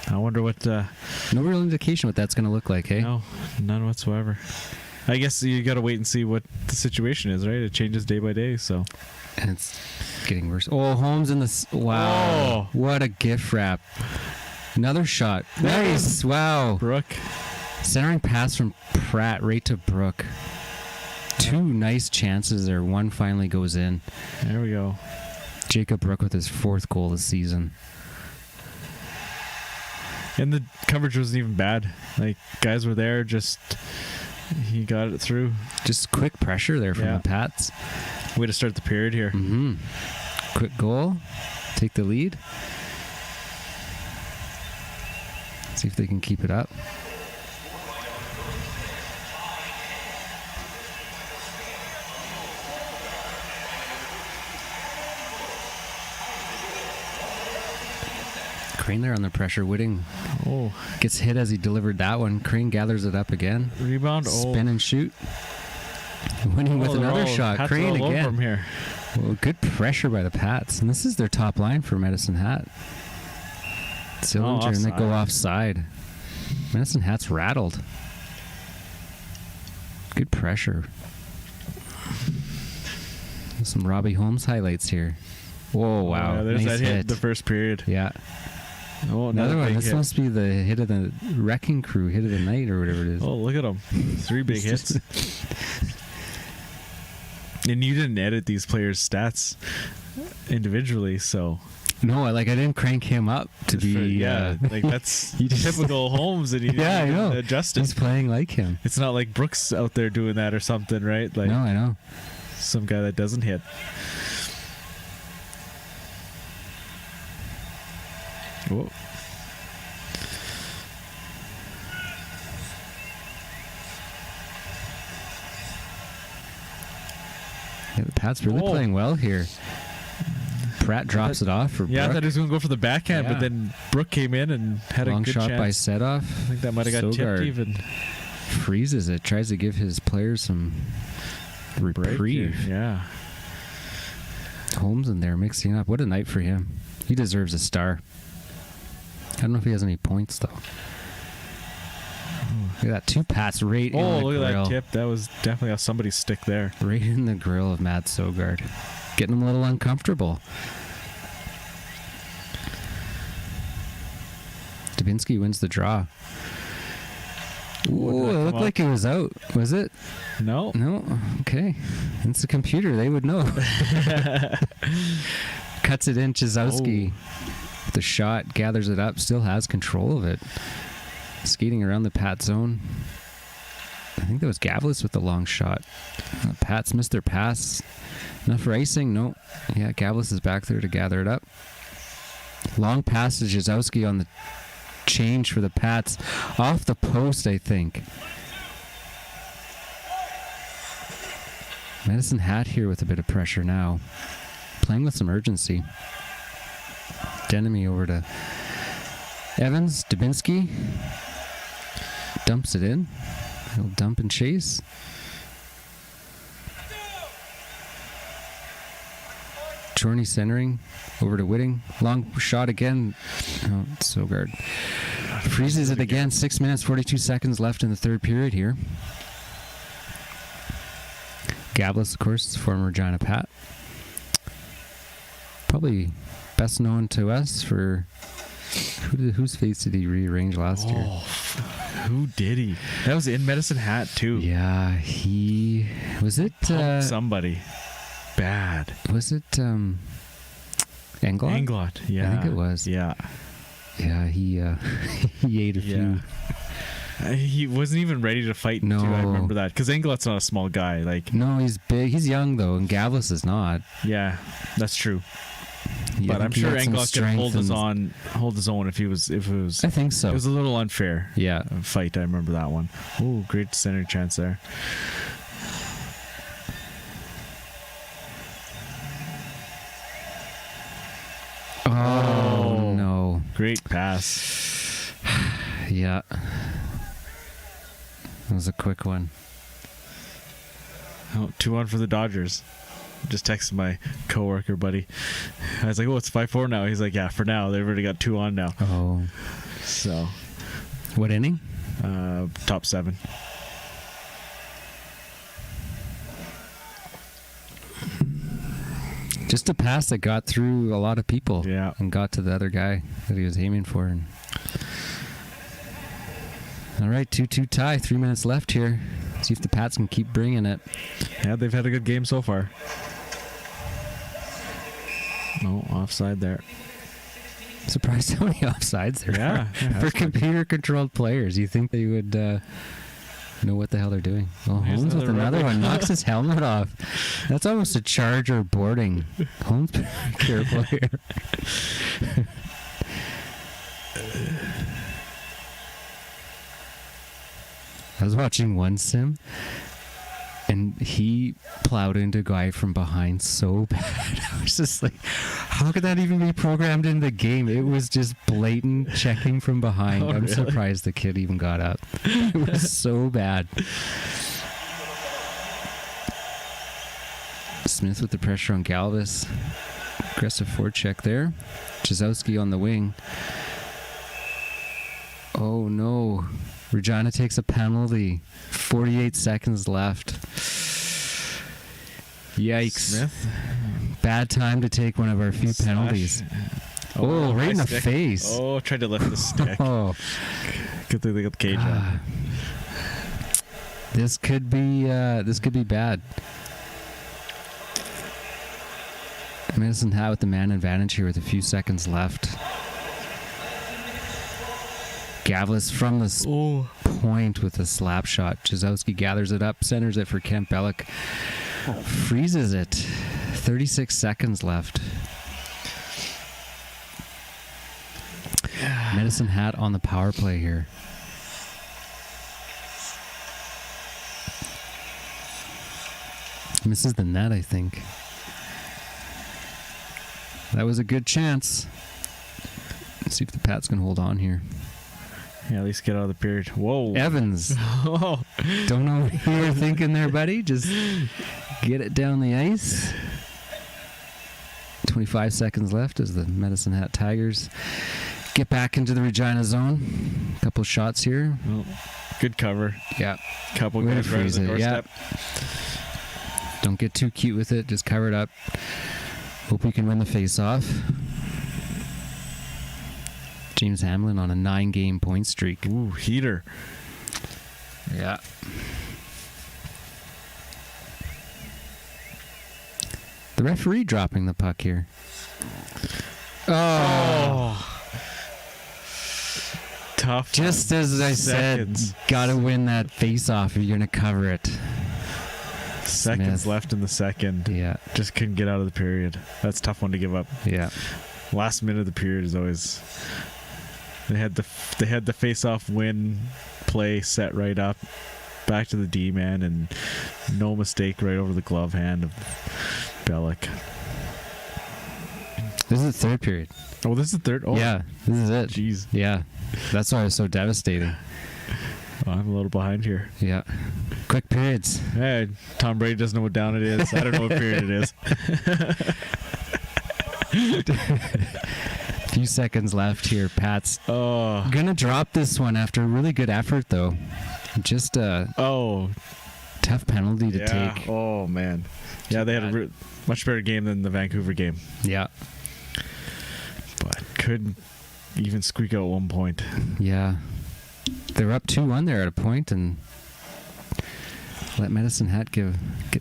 I wonder what... no real indication what that's going to look like, hey? No, none whatsoever. I guess you got to wait and see what the situation is, right? It changes day by day, so... And it's getting worse. Oh, Holmes in the... Wow. Oh. What a gift wrap. Another shot. Nice. Wow. Brooke. Centering pass from Pratt right to Brooke. 2 nice chances there. One finally goes in. There we go. Jacob Brooke with his 4th goal this season. And the coverage wasn't even bad. Like, guys were there, just... He got it through. Just quick pressure there from the Pats. Way to start the period here. Mm-hmm. Quick goal. Take the lead. See if they can keep it up. Crane there under pressure. Whitting gets hit as he delivered that one. Crane gathers it up again. Rebound. Spin and shoot. Winning with another shot. Crane again. From here. Well, good pressure by the Pats. And this is their top line for Medicine Hat. Sillinger and they go offside. Medicine Hat's rattled. Good pressure. Some Robbie Holmes highlights here. Whoa, wow. There's nice that hit in the first period. Yeah. Oh, another one. This must be the hit of the Wrecking Crew, hit of the night or whatever it is. Oh, look at them. 3 big hits. And you didn't edit these players' stats individually, so... No, I didn't crank him up to be... like that's typical Holmes, and he didn't adjust it. He's playing like him. It's not like Brooks out there doing that or something, right? Like, no, I know. Some guy that doesn't hit. Whoa. Yeah, the Pat's really playing well here. Pratt drops it off for Brooke. I thought he was going to go for the backhand, but then Brooke came in and had long a good shot chance. By Setoff. I think that might have got tipped even. Freezes it, tries to give his players some reprieve. Yeah. Holmes in there mixing up. What a night for him. He deserves a star. I don't know if he has any points, though. Look at that. 2 Pats right in the grill. Oh, look at that tip. That was definitely off somebody's stick there. Right in the grill of Matt Sogard. Getting him a little uncomfortable. Dubinsky wins the draw. Ooh, it looked like it was out. Was it? No. No? Okay. It's a computer. They would know. Cuts it in. Chizowski. The shot, gathers it up, still has control of it. Skating around the Pat zone. I think that was Gavlis with the long shot. Pats missed their pass. Enough for icing? No. Yeah, Gavlis is back there to gather it up. Long pass to Jazowski on the change for the Pats. Off the post, I think. Medicine Hat here with a bit of pressure now. Playing with some urgency. Denemy over to Evans. Dubinsky dumps it in. He'll dump and chase. Chorney centering over to Whitting. Long shot again. Oh, Sogard freezes it again. 6 minutes, 42 seconds left in the third period here. Gavlis, of course, former Regina Pat. Probably best known to us for whose face did he rearrange last year? Who did he? That was in Medicine Hat too. Yeah, he was it. Somebody bad. Was it Englot? Englot, yeah. I think it was. Yeah. Yeah, he ate a few. He wasn't even ready to fight. No. Too. I remember that because Englot's not a small guy. Like, no, he's big. He's young though, and Gavlis is not. Yeah, that's true. Yeah, but I'm sure Englot could hold his own if it was. I think so. It was a little unfair. Yeah, fight. I remember that one. Oh, great center chance there. Oh no! Great pass. Yeah, that was a quick one. Oh, 2-1 for the Dodgers. Just texted my coworker buddy. I was like, "Oh, it's 5-4 now." He's like, "Yeah, for now. They've already got 2 on now." Oh, so what inning? Top 7. Just a pass that got through a lot of people. Yeah, and got to the other guy that he was aiming for. And all right, 2-2 tie. 3 minutes left here. See if the Pats can keep bringing it. Yeah, they've had a good game so far. No, offside there. Surprised how many offsides there are for computer-controlled players. You think they would know what the hell they're doing? Well, Holmes with another one. Knocks his helmet off. That's almost a Charger boarding. Holmes, careful here. I was watching one sim, and he plowed into a guy from behind so bad. I was just like, how could that even be programmed in the game? It was just blatant checking from behind. I'm really? surprised the kid even got up. It was so bad. Smith with the pressure on Galvis. Aggressive forecheck there. Chizowski on the wing. Oh no. Regina takes a penalty. 48 seconds left. Yikes. Smith. Bad time to take one of our few penalties. Oh, right in the face. Oh, tried to lift the stick. Oh. Good thing they got the cage on. This could be bad. Medicine Hat with the man advantage here with a few seconds left. Gavlis from the point with a slap shot. Chizowski gathers it up, centers it for Kent Bellick. Freezes it. 36 seconds left. Medicine Hat on the power play here. Misses the net, I think. That was a good chance. Let's see if the Pats can hold on here. Yeah, at least get out of the period. Whoa. Evans. Oh. Don't know what you were thinking there, buddy. Just get it down the ice. 25 seconds left as the Medicine Hat Tigers get back into the Regina zone. A couple shots here. Oh, good cover. Yeah. Couple guys right at the doorstep. Don't get too cute with it. Just cover it up. Hope we can win the face-off. James Hamlin on a 9-game point streak. Ooh, heater. Yeah. The referee dropping the puck here. Oh. Tough. Just as I said, gotta win that face-off if you're gonna cover it. Seconds left in the second. Yeah. Just couldn't get out of the period. That's a tough one to give up. Yeah. Last minute of the period is always... They had the face-off win play set right up. back to the D man, and no mistake right over the glove hand of Bellick. This is the third period. Oh, this is the third? Oh, Yeah, this is it. jeez. Yeah, that's why it was so devastating. Oh, I'm a little behind here. Yeah. Quick periods. Hey, Tom Brady doesn't know what down it is. I don't know what period it is. Few seconds left here. Pat's Oh. gonna drop this one after a really good effort, though. Just a Oh. tough penalty to Yeah. take. Oh, man. Yeah, they had a much better game than the Vancouver game. Yeah. But couldn't even squeak out 1 point. Yeah. They were up 2-1 there at a point and let Medicine Hat get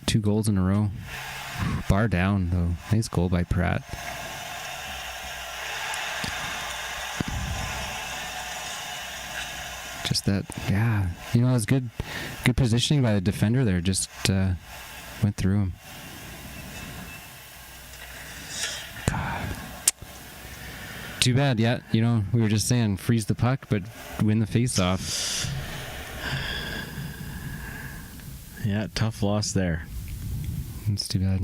2 goals in a row. Bar down, though. Nice goal by Pratt. Just that, yeah. You know, it was good positioning by the defender there. Just went through him. God. Too bad, yeah. You know, we were just saying freeze the puck, but win the face-off. Yeah, tough loss there. It's too bad.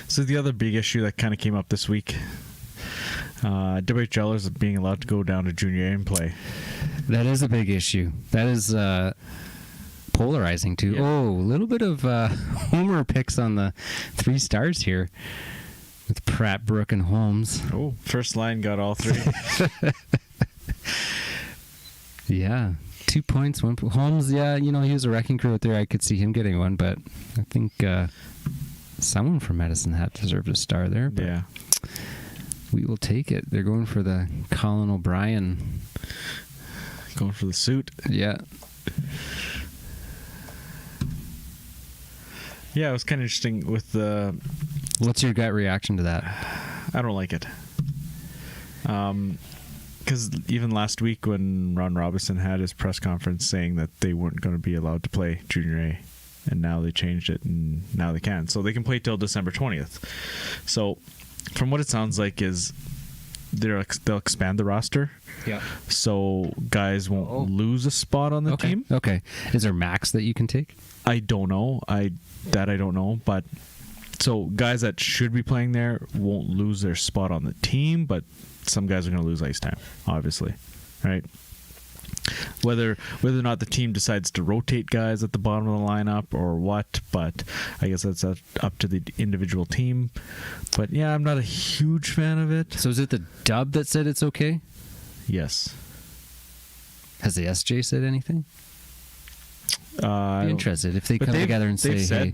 So the other big issue that kind of came up this week, WHLers being allowed to go down to junior A and play. That is a big issue. That is polarizing, too. Yeah. Oh, a little bit of homer picks on the 3 stars here with Pratt, Brooke, and Holmes. Oh, first line got all 3. Yeah. 2 points, 1 point. Holmes, yeah, you know, he was a wrecking crew out there. I could see him getting one, but I think someone from Medicine Hat deserved a star there. But Yeah. we will take it. They're going for the Colin O'Brien. Going for the suit. Yeah. Yeah, it was kind of interesting with the... What's your gut reaction to that? I don't like it. Because even last week when Ron Robinson had his press conference saying that they weren't going to be allowed to play junior A, and now they changed it, and now they can. So they can play till December 20th. So from what it sounds like is they'll expand the roster. Yeah. So guys won't lose a spot on the team. Okay. Is there max that you can take? I don't know. I don't know. But so guys that should be playing there won't lose their spot on the team, but some guys are going to lose ice time, obviously, right? Whether or not the team decides to rotate guys at the bottom of the lineup or what, but I guess that's up to the individual team. But yeah, I'm not a huge fan of it. So is it the Dub that said it's okay? Yes. Has the SJ said anything? Be interested if they come together and say, "Hey."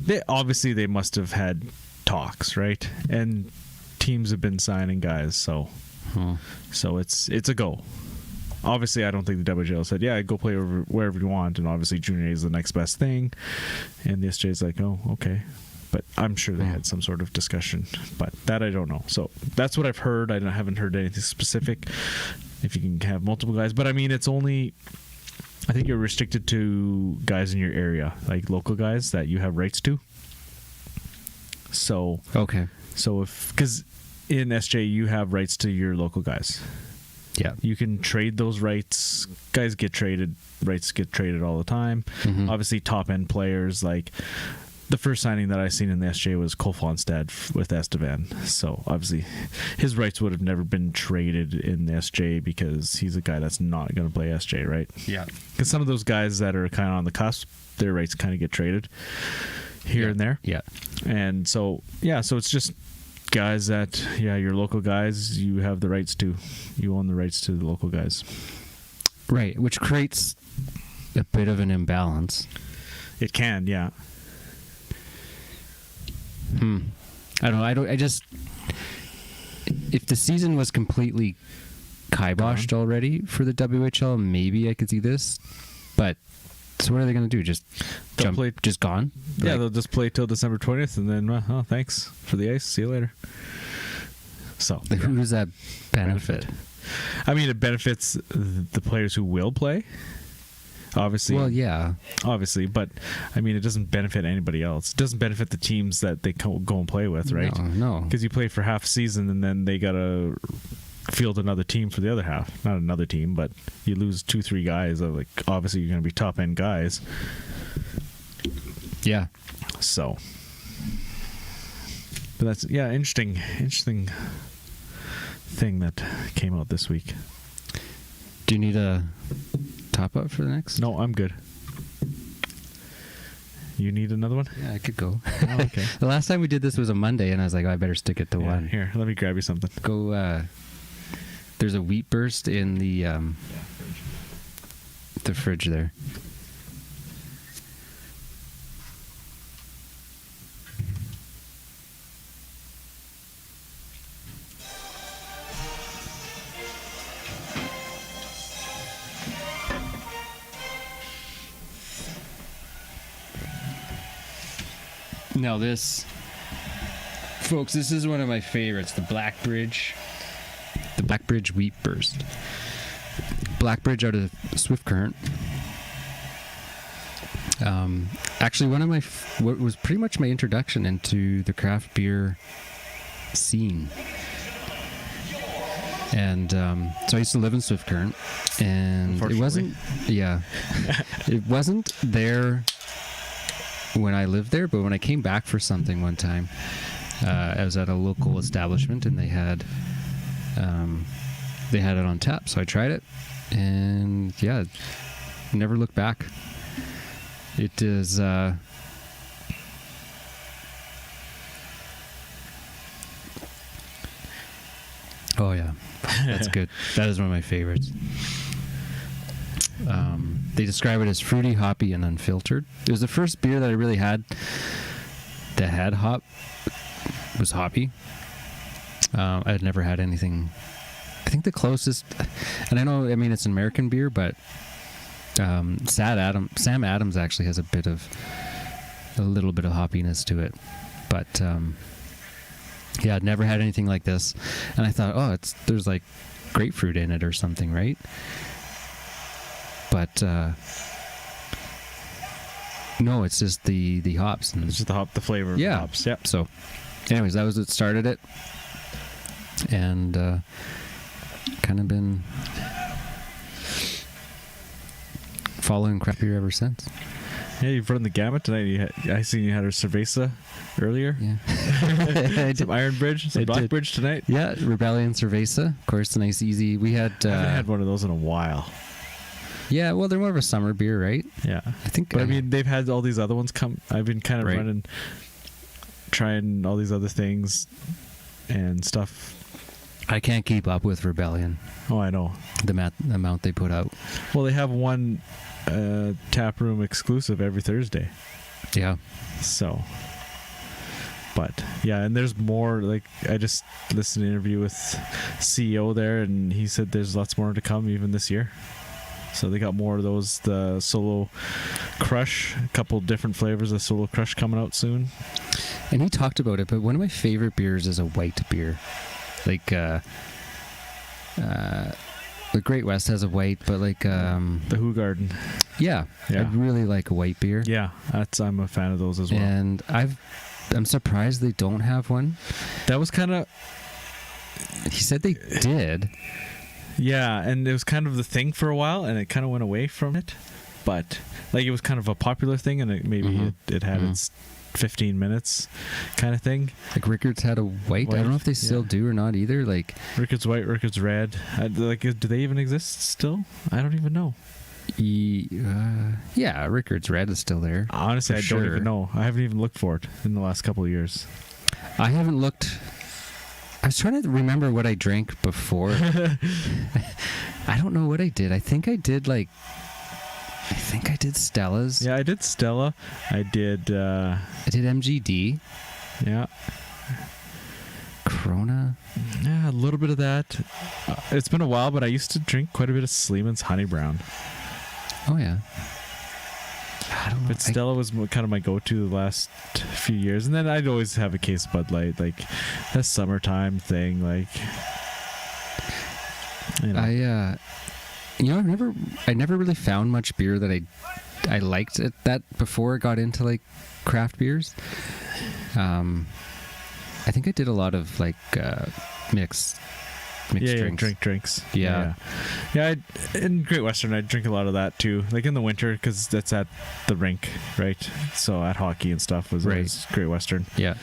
They must have had talks, right? And teams have been signing guys, so it's a go. Obviously, I don't think the WHL said, "Yeah, go play wherever you want," and obviously Junior A is the next best thing. And the SJ is like, "Oh, okay." But I'm sure they had some sort of discussion, but that I don't know. So that's what I've heard. I haven't heard anything specific. If you can have multiple guys, but I mean, it's only. I think you're restricted to guys in your area, like local guys that you have rights to. So Okay. So because in SJ you have rights to your local guys. Yeah. You can trade those rights. Guys get traded. Rights get traded all the time. Mhm. Obviously, top end players like the first signing that I seen in the SJ was Cole Fonstad with Estevan. So obviously, his rights would have never been traded in the SJ because he's a guy that's not going to play SJ, right? Yeah. Because some of those guys that are kind of on the cusp, their rights kind of get traded here and there. Yeah. And so so it's just guys that your local guys, you have the rights to. You own the rights to the local guys. Right, which creates a bit of an imbalance. It can, yeah. I don't know. I just if the season was completely kiboshed already for the WHL, maybe I could see this. But so what are they going to do? Just just gone? Yeah, they'll just play till December 20th, and then thanks for the ice. See you later. So who does that benefit? I mean, it benefits the players who will play. Obviously. Well, yeah. Obviously, but I mean, it doesn't benefit anybody else. It doesn't benefit the teams that they go and play with, right? No. Because you play for half a season and then they got to field another team for the other half. Not another team, but you lose 2-3 guys. Like obviously you're going to be top end guys. Yeah. So, but that's interesting thing that came out this week. Do you need a top up for the next? No, I'm good. You need another one? Yeah, I could go. Oh, okay. The last time we did this was a Monday, and I was like, I better stick it to one. Here, let me grab you something. Go. There's a wheat burst in the fridge there. Now this, folks, this is one of my favorites, the Blackbridge Wheat Burst. Blackbridge out of Swift Current. Actually, what was pretty much my introduction into the craft beer scene. And so I used to live in Swift Current, and it wasn't there when I lived there, but when I came back for something one time, I was at a local establishment, and they had it on tap. So I tried it, and never looked back. It is oh yeah, that's good. That is one of my favorites. They describe it as fruity, hoppy, and unfiltered. It was the first beer that I really had that had hop. It was hoppy. I had never had anything. I think the closest, and I mean it's an American beer, but Sam Adams actually has a little bit of hoppiness to it. But I'd never had anything like this, and I thought, there's like grapefruit in it or something, right? But no, it's just the hops. And it's just the flavor of the hops. Yeah. So, anyways, that was what started it, and kind of been following craft beer ever since. Yeah, you've run the gamut tonight. I seen you had a cerveza earlier. Yeah. Some Iron Bridge, some Blackbridge tonight. Yeah, Rebellion Cerveza. Of course, a nice, easy. We had. I haven't had one of those in a while. Yeah, well, they're more of a summer beer, right? Yeah. I think. But I mean, they've had all these other ones come. I've been kind of trying all these other things and stuff. I can't keep up with Rebellion. Oh, I know. The amount they put out. Well, they have one tap room exclusive every Thursday. Yeah. So. But yeah, and there's more. Like I just listened to an interview with CEO there, and he said there's lots more to come even this year. So they got more of those, the Solo Crush, a couple different flavors of Solo Crush coming out soon. And he talked about it, but one of my favorite beers is a white beer. Like, the Great West has a white, but like... the Who Garden. Yeah, I really like a white beer. Yeah, I'm a fan of those as well. And I'm surprised they don't have one. That was kind of... He said they did. Yeah, and it was kind of the thing for a while, and it kind of went away from it. But like it was kind of a popular thing, and it had its 15 minutes kind of thing. Like Rickard's had a white. I don't know if they still do or not either. Like Rickard's white, Rickard's red. Do they even exist still? I don't even know. Yeah, Rickard's red is still there. Honestly, I don't even know. I haven't even looked for it in the last couple of years. I haven't looked. I was trying to remember what I drank before. I don't know what I did. I think I did Stella's. Yeah, I did Stella. I did MGD. Yeah. Corona. Yeah, a little bit of that. It's been a while, but I used to drink quite a bit of Sleeman's Honey Brown. Oh, yeah. I don't know. But Stella was kind of my go-to the last few years. And then I'd always have a case of Bud Light, like that summertime thing. Like, you know. I never really found much beer that I liked that before I got into like craft beers. I think I did a lot of like mixed mixed yeah, drinks. drinks. Yeah. In Great Western, I drink a lot of that too. Like in the winter, because that's at the rink, right? So at hockey and stuff was always Great Western. Yeah.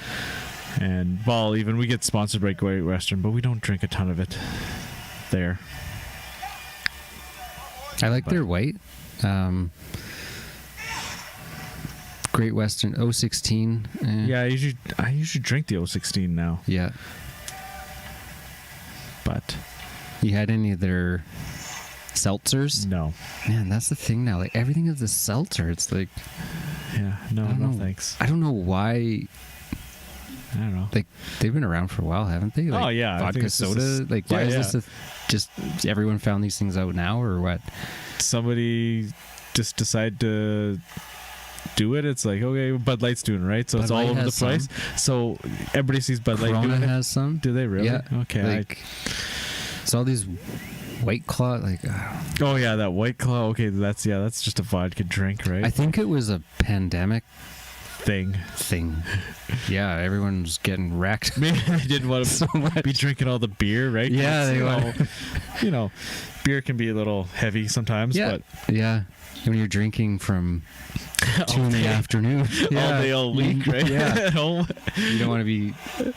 And ball, even we get sponsored by Great Western, but we don't drink a ton of it there. I like their white. Great Western 016. Yeah, I usually drink the 016 now. Yeah. But You had any of their seltzers? no. Man, that's the thing now. Like everything is a seltzer. It's like Yeah, no, I don't no know. thanks. I don't know why. I don't know. Like they've been around for a while, haven't they? Like, Oh, yeah, I think vodka it's just soda. Like why yeah, is this just everyone found these things out now or what? Somebody just decide to do it. It's like, okay, Bud Light's doing it, right? So Bud it's all Light over the has place. So everybody sees Bud Light Corona doing it. has some. Do they really? Yeah. Okay. Like it's all these White Claw. Like Oh yeah, that White Claw. Okay, that's just a vodka drink, right? I think it was a pandemic thing. Yeah, everyone's getting wrecked. Maybe they didn't want to so much. be drinking all the beer, right? Yeah, they want. You know, beer can be a little heavy sometimes, Yeah, but yeah. When you're drinking from 2 in the afternon, all day, all week, right? Yeah, At home, you don't want to be,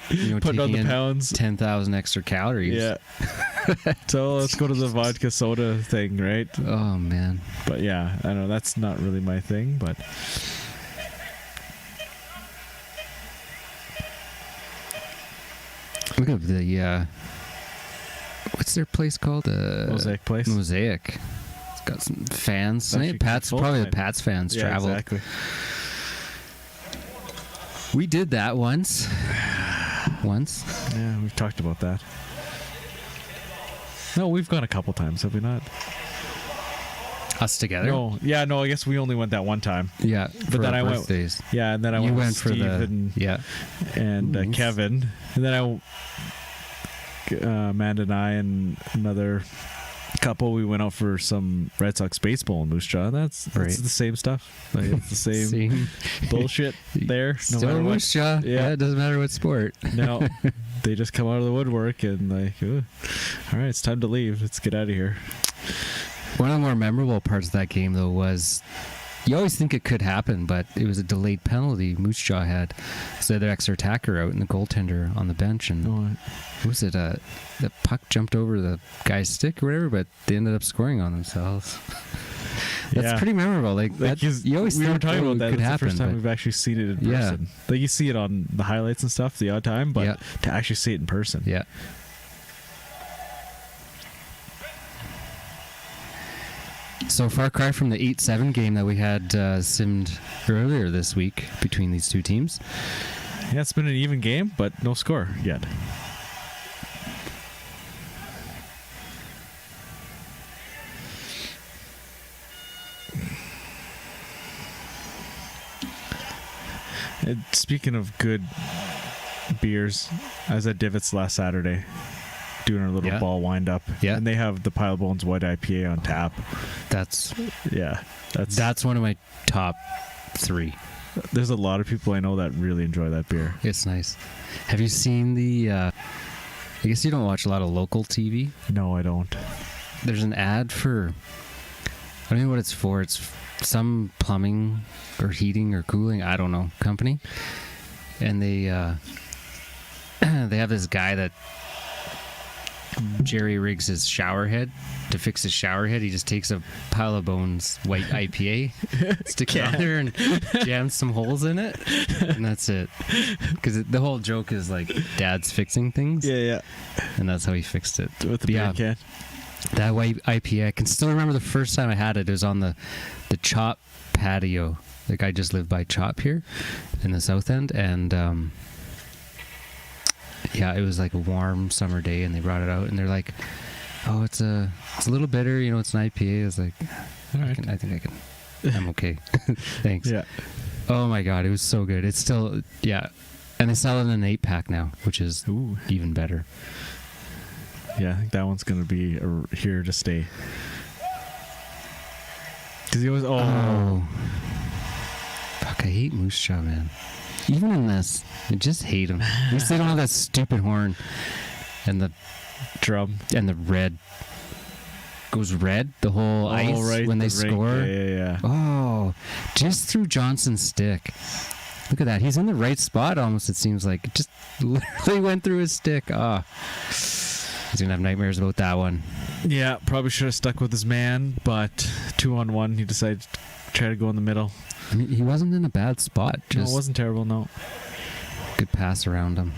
putting on taking the in pounds. 10,000 extra calories. Yeah. So let's go to the vodka soda thing, right? Oh man. But yeah, I know that's not really my thing, but Look at the what's their place called? Mosaic Place. Mosaic. It's got some fans. Actually, Pat's full probably tonight. the Pat's fans Yeah, traveled. exactly. We did that once. Yeah, we've talked about that. No, we've gone a couple times, have we not? Us together. No, yeah, no. I guess we only went that one time. Yeah, But then I went. birthdays. Yeah, and then I You went went with for Steve the and Nice. Kevin, and then Amanda and I and another couple. We went out for some Red Sox baseball in Moose Jaw. That's Right. the same stuff. Like it's the same bullshit there. No Still matter what. Moose Jaw. Yeah, it doesn't matter what sport. No, they just come out of the woodwork and like, "Ugh. All right, it's time to leave. Let's get out of here." One of the more memorable parts of that game, though, was you always think it could happen, but it was a delayed penalty Moose Jaw had. So their extra attacker out and the goaltender on the bench. And what was it? The puck jumped over the guy's stick or whatever, but they ended up scoring on themselves. That's Yeah. pretty memorable. Like that, you always we think were talking about that. could That's happen. the first time but- we've actually seen it in Yeah. person. Like you see it on the highlights and stuff the odd time, but Yeah. to actually see it in person. Yeah. So far cry from the 8-7 game that we had simmed earlier this week between these two teams. Yeah, it's been an even game, but no score yet. And speaking of good beers, I was at Divots last Saturday doing our little Yeah. ball wind up. Yeah. And they have the Pile Bones White IPA on tap. That's Yeah. that's one of my top 3. There's a lot of people I know that really enjoy that beer. It's nice. Have you seen the I guess you don't watch a lot of local TV. No, I don't. There's an ad for I don't know what it's for. It's some plumbing or heating or cooling, I don't know, company. And they they have this guy that jerry rigs his shower head. To fix his shower head, he just takes a Pile of Bones White IPA, sticks it on there, and jams some holes in it, and that's it. Because the whole joke is like dad's fixing things, Yeah. and that's how he fixed it. With the But beer can. that White IPA, I can still remember the first time I had it. It was on the Chop patio. Like I just live by Chop here in the South End, and yeah, it was like a warm summer day, and they brought it out, and they're like, "Oh, it's a little bitter, it's an IPA." I was like, All right. I think I can. I'm okay. Thanks. Yeah. Oh my god, it was so good. It's still and they sell it in an 8-pack now, which is Ooh. even better. Yeah, I think that one's going to be here to stay. Because he always... Oh. Fuck, I hate Moose Jaw, man. Even in this, I just hate them. At least they don't have that stupid horn. and the Drum. and the red goes red. The whole ice right, when they the ring. score. Yeah. Oh, just through Johnson's stick. Look at that. He's in the right spot almost, it seems like. It just literally went through his stick. Oh. He's going to have nightmares about that one. Yeah, probably should have stuck with his man, but 2-on-1, he decided to try to go in the middle. I mean, he wasn't in a bad spot. Just No, it wasn't terrible, no. good pass around him.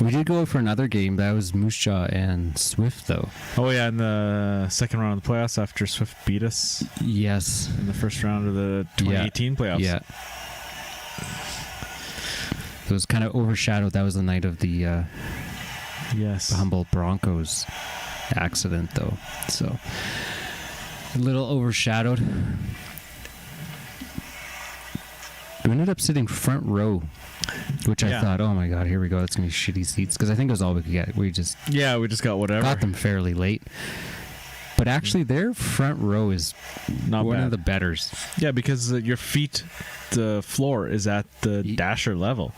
We did go for another game. That was Moose Jaw and Swift, though. Oh, yeah, in the second round of the playoffs after Swift beat us Yes. in the first round of the 2018 playoffs. Yeah. It was kind of overshadowed. That was the night of the Yes. Humboldt Broncos accident, though. So, a little overshadowed. We ended up sitting front row, which I thought, oh my God, here we go. It's going to be shitty seats. Because I think it was all we could get. We just got whatever. got them fairly late. But actually, their front row is Not one bad. of the betters. Yeah, because your feet, the floor is at the dasher level.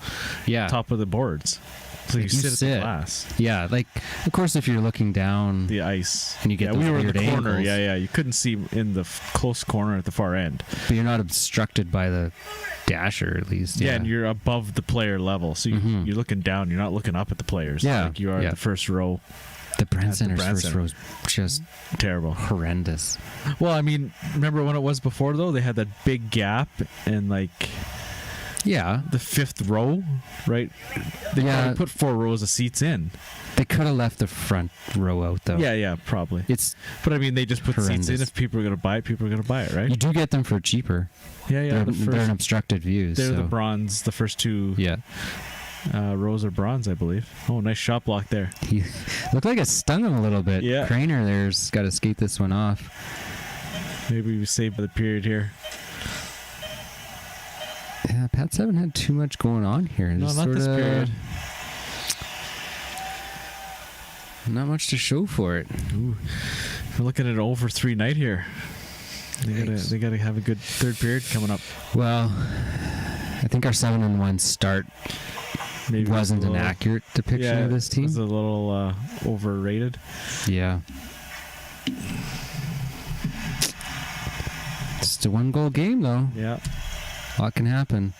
Yeah. Top of the boards. So you Like, sit at the glass. Yeah, like, of course, if you're looking down, The ice. And you get we those were in the weird corner. angles. Yeah. You couldn't see in the close corner at the far end. but you're not obstructed by the dasher, at least. Yeah, and you're above the player level. So you're looking down. You're not looking up at the players. Yeah, Like you are yeah. at the first row. The Brand At the Center's Brand first Center. row is just Terrible. horrendous. Well, I mean, remember when it was before, though? They had that big gap in, like, Yeah, the fifth row, right? They Yeah. probably put 4 rows of seats in. they could have left the front row out, though. Yeah, probably. It's But, I mean, they just put seats in. horrendous. If people are going to buy it, people are going to buy it, right? you do get them for cheaper. Yeah. They're an obstructed view. They're so. the bronze. The first two Yeah, rows are bronze, I believe. Oh, nice shot block there. he looked like it stung him a little bit. Yeah. Craner there's got to skate this one off. Maybe we saved the period here. Yeah, Pats haven't had too much going on here. No, Just not this sorta period. Not much to show for it. Ooh, we're looking at an over 3 night here. Yikes. They gotta have a good third period coming up. Well, I think our 7-1 start Maybe wasn't it was an a little- accurate depiction of this It was team. a little overrated. Yeah. Just a 1-goal game, though. Yeah. A lot can happen.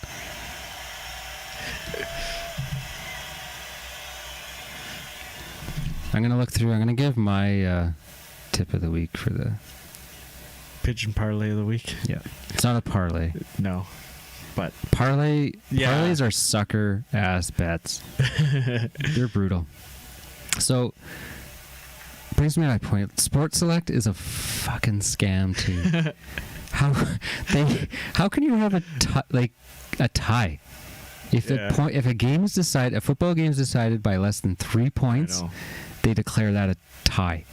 I'm going to look through. I'm going to give my tip of the week for the... Pigeon parlay of the week. Yeah. It's not a parlay. No. But Parlays are sucker ass bets. They're brutal. So brings me to my point. Sports Select is a fucking scam too. How can you have a tie? If a football game is decided by less than 3 points, know. they declare that a tie.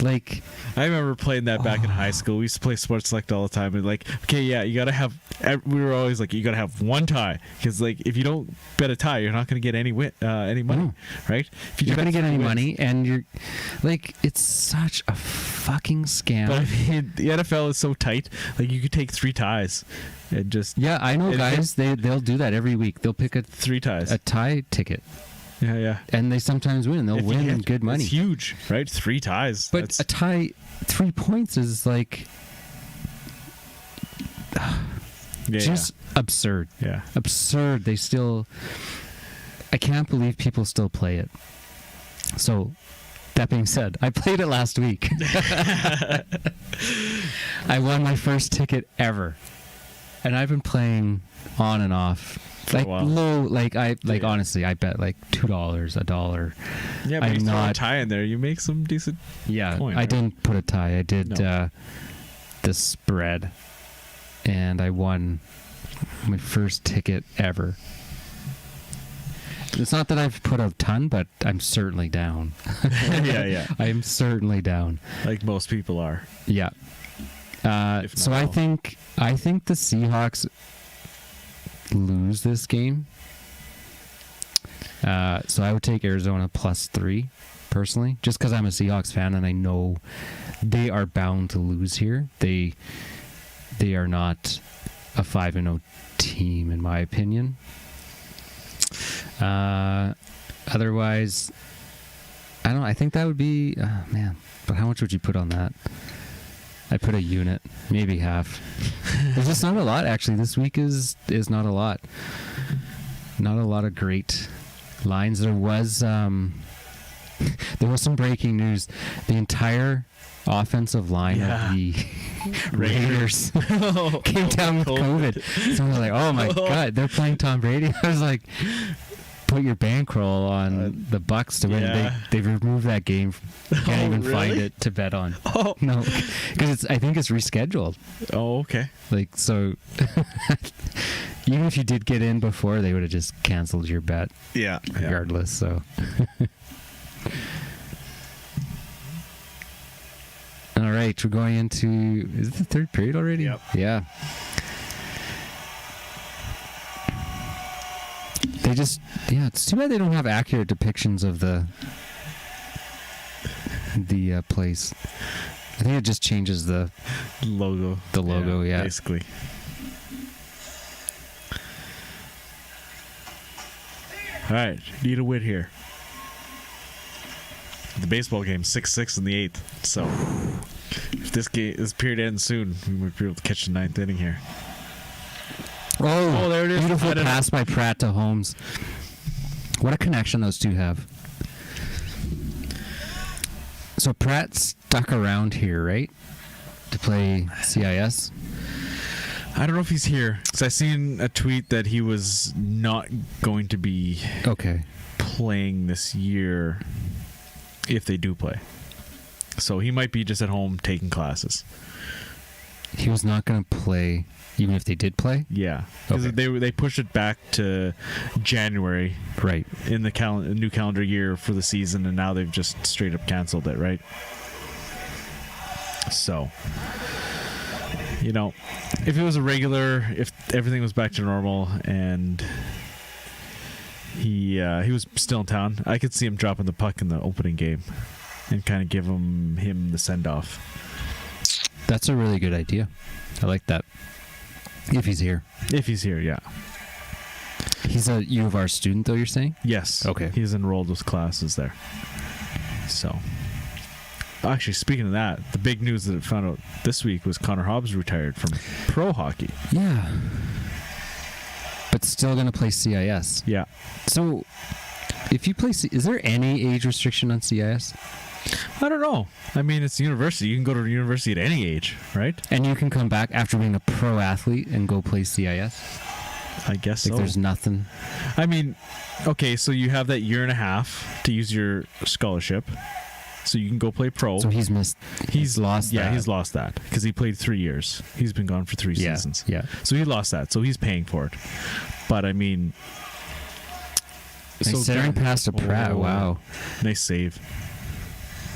Like, I remember playing that back in high school. We used to play Sports Select all the time. And like, okay, yeah, you gotta have. We were always like, you gotta have one tie because like, if you don't bet a tie, you're not gonna get any money, No. right? If you're bet gonna get any wins- money, and you're like, it's such a fucking scam. But I mean, the NFL is so tight. Like, you could take 3 ties and just Yeah, I know And guys. They'll do that every week. They'll pick 3 ties. a tie ticket, Yeah. and they sometimes win. They'll If you win hit- good money. It's huge, right? 3 ties. But That's- a tie, 3 points is like just absurd. Yeah. Absurd. They still. I can't believe people still play it. So, that being said, I played it last week. I won my first ticket ever, and I've been playing on and off. For a while. Honestly, I bet like $2, $1. Yeah, but I'm you throw a not- tie in there, you make some decent. Yeah, point, I right? didn't put a tie. I did No. the spread, and I won my first ticket ever. It's not that I've put a ton, but I'm certainly down. yeah. I'm certainly down. Like most people are. Yeah. If not So I all. think the Seahawks lose this game. So I would take Arizona +3 personally, just because I'm a Seahawks fan and I know they are bound to lose here. they are not a 5-0 team, in my opinion. Otherwise, I don't know. I think that would be, man, but how much would you put on that? I put a unit, maybe half. There's just not a lot, actually. This week is not a lot. Not a lot of great lines. There was some breaking news. The entire offensive line of the Raiders came down with COVID. So I was like, oh my God, they're playing Tom Brady. I was like, put your bankroll on the Bucks to win. They've removed that game. You can't even find it to bet on. Oh. No, because I think it's rescheduled. Oh, okay. Like, so even if you did get in before, they would have just canceled your bet. Yeah. Regardless, so. All right, we're going into, is it the third period already? Yep. Yeah. They just, it's too bad they don't have accurate depictions of the place. I think it just changes the logo. The logo, yeah. Basically. All right, need a win here. The baseball game, 6-6 in the 8th. So, if this period ends soon, we might be able to catch the 9th inning here. Oh, there it is. Beautiful pass by Pratt to Holmes. What a connection those two have. So Pratt stuck around here, right? To play CIS? I don't know if he's here. Because I seen a tweet that he was not going to be playing this year if they do play. So he might be just at home taking classes. He was not going to play even if they did play? Yeah. Because they pushed it back to January. Right. In the new calendar year for the season, and now they've just straight up canceled it, right? So, if it was a regular, if everything was back to normal and he was still in town, I could see him dropping the puck in the opening game and kind of give him the send-off. That's a really good idea. I like that. If he's here. If he's here, yeah. He's a U of R student, though, you're saying? Yes. Okay. He's enrolled with classes there. So, actually, speaking of that, the big news that I found out this week was Connor Hobbs retired from pro hockey. Yeah. But still going to play CIS. Yeah. So, if you play, is there any age restriction on CIS? I don't know. I mean, it's university. You can go to university at any age, right? And you can come back after being a pro athlete and go play CIS? I guess so. There's nothing. I mean, okay, so you have that year and a half to use your scholarship. So you can go play pro. So he's lost that. Yeah, he's lost that because he played 3 years. He's been gone for 3 seasons. Yeah. So he lost that. So he's paying for it. But I mean, nice centering pass to Pratt. Wow. Nice save.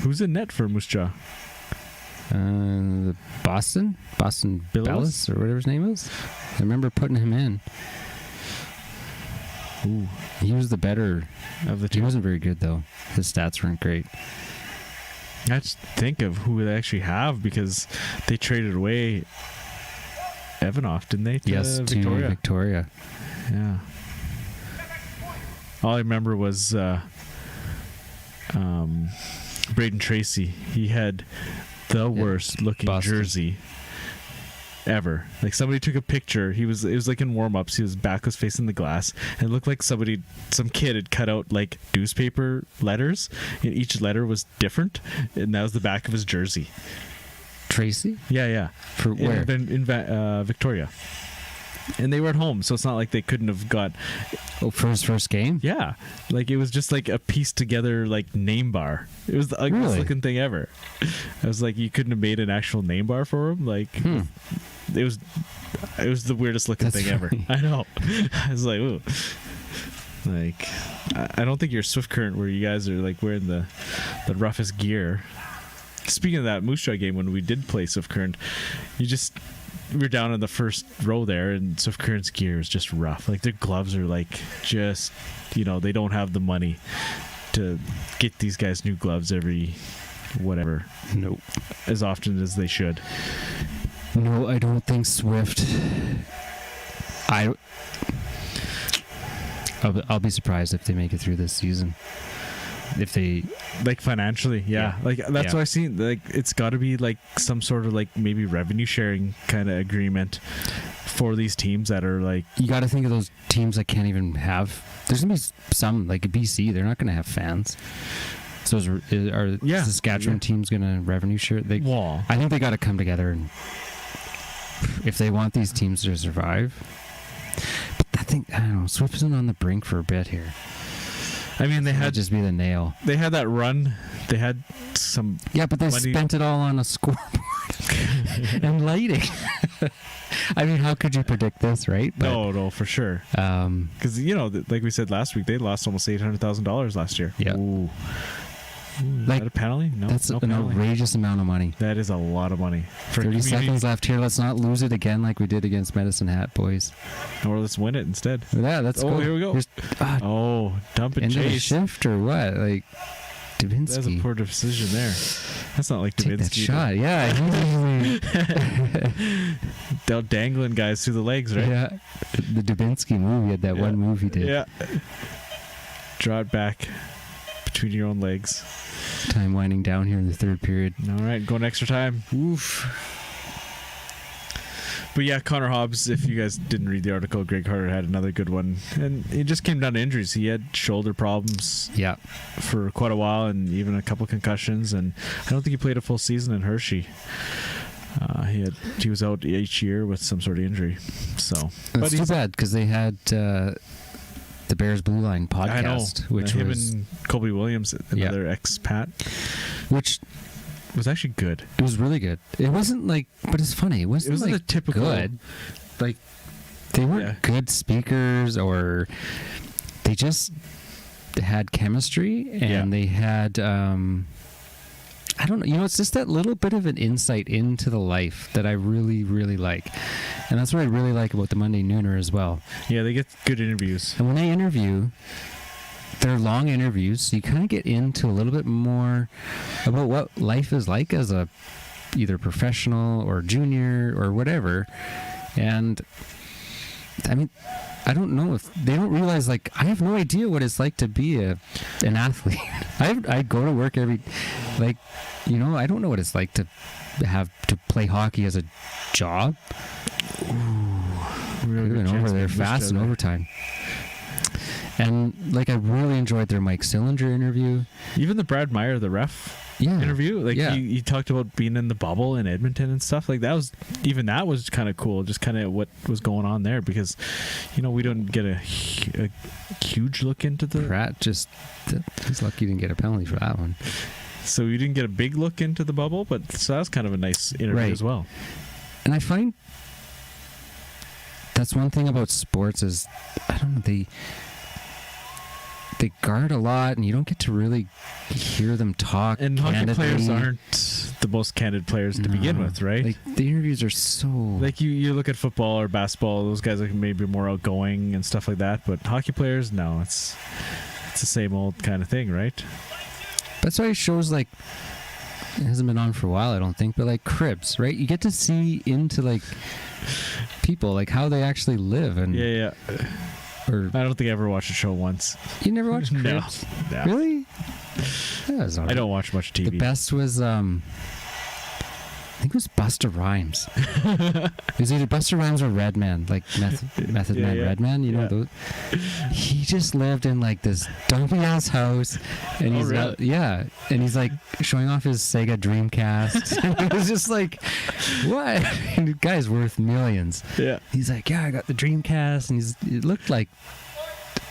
Who's in net for Moose Jaw? Boston Bellis, or whatever his name is. I remember putting him in. Ooh, he was the better of the two. He wasn't very good though. His stats weren't great. I just think of who they actually have because they traded away Evanoff, didn't they? Yes, to Victoria. Yeah. All I remember was Braden Tracy. He had the worst looking jersey ever. Like somebody took a picture. It was like in warm-ups. His back was facing the glass, and it looked like some kid had cut out like newspaper letters, and each letter was different, and that was the back of his jersey. Tracy? Yeah. For where? In Victoria. And they were at home, so it's not like they couldn't have got... Oh, for his first game? Yeah. Like, it was just like a pieced together, like, name bar. It was the ugliest looking thing ever. I was like, you couldn't have made an actual name bar for him? Like, it was the weirdest looking thing ever. I know. I was like, ooh. Like, I don't think you're Swift Current where you guys are, like, wearing the roughest gear. Speaking of that Moose Jaw game, when we did play Swift Current, we were down in the first row there, and Swift Current's gear is just rough. Like, their gloves are like just, they don't have the money to get these guys new gloves every whatever. Nope. As often as they should. No, I don't think Swift. I'll be surprised if they make it through this season. If they like financially, yeah. Like that's what I seen. Like it's got to be like some sort of like maybe revenue sharing kind of agreement for these teams that are like. You got to think of those teams that can't even have. There's gonna be some like BC. They're not gonna have fans. So are Saskatchewan teams gonna revenue share? I think they got to come together, and if they want these teams to survive. But I don't know. Swift isn't on the brink for a bit here. I mean, they had just be the nail. They had that run. They had some. Yeah, but they spent it all on a scoreboard and lighting. I mean, how could you predict this, right? But, no, for sure. Because like we said last week, they lost almost $800,000 last year. Yeah. Ooh. Like, is that a penalty? No, that's an outrageous amount of money. That is a lot of money. 30 seconds left here. Let's not lose it again like we did against Medicine Hat, boys. Or let's win it instead. Yeah, let's go. Here we go. Dump and end chase. Of the shift or what? Like, Dubinsky. That's a poor decision there. That's not like Take Dubinsky. That shot. Yeah. They're dangling guys through the legs, right? Yeah. The Dubinsky move. He had that one move he did. Yeah. Draw it back between your own legs. Time winding down here in the third period. All right, going extra time. Oof. But yeah, Connor Hobbs, if you guys didn't read the article, Greg Harder had another good one. And it just came down to injuries. He had shoulder problems for quite a while and even a couple concussions. And I don't think he played a full season in Hershey. He was out each year with some sort of injury. So it's too bad because they had the Bears Blue Line podcast, which him was and Colby Williams, another expat, which was actually good. It was really good. It wasn't like, but it's funny. It wasn't like a typical good. Like they weren't good speakers, or they just had chemistry and they had. I don't know. It's just that little bit of an insight into the life that I really, really like. And that's what I really like about the Monday Nooner as well. Yeah, they get good interviews. And when they interview, they're long interviews, so you kind of get into a little bit more about what life is like as a either professional or junior or whatever. And I mean, I don't know if they don't realize, like, I have no idea what it's like to be an athlete. I go to work I don't know what it's like to have to play hockey as a job. Ooh, really been over there fast in overtime. And like, I really enjoyed their Mike Sillinger interview. Even the Brad Meyer, the ref interview, like he talked about being in the bubble in Edmonton and stuff. Like that was kind of cool, just kind of what was going on there, because we don't get a huge look into the Pratt. He's lucky he didn't get a penalty for that one. So you didn't get a big look into the bubble, but so that was kind of a nice interview as well. And I find that's one thing about sports is, I don't know, they guard a lot, and you don't get to really hear them talk. And hockey players aren't the most candid players to begin with, right? Like, the interviews are so... Like, you look at football or basketball, those guys are maybe more outgoing and stuff like that, but hockey players, no, it's the same old kind of thing, right? That's why it shows, like, it hasn't been on for a while, I don't think, but like Cribs, right? You get to see into, like, people, like how they actually live. And or I don't think I ever watched a show once. You never watched Cribs? No. Really? I don't watch much TV. The best was I think it was Busta Rhymes. It was either Busta Rhymes or Redman, like Method Man Redman. Those. He just lived in like this dumpy ass house, and he's and he's like showing off his Sega Dreamcast. And it was just like, what? And the guy's worth millions. Yeah. He's like, I got the Dreamcast, and it looked like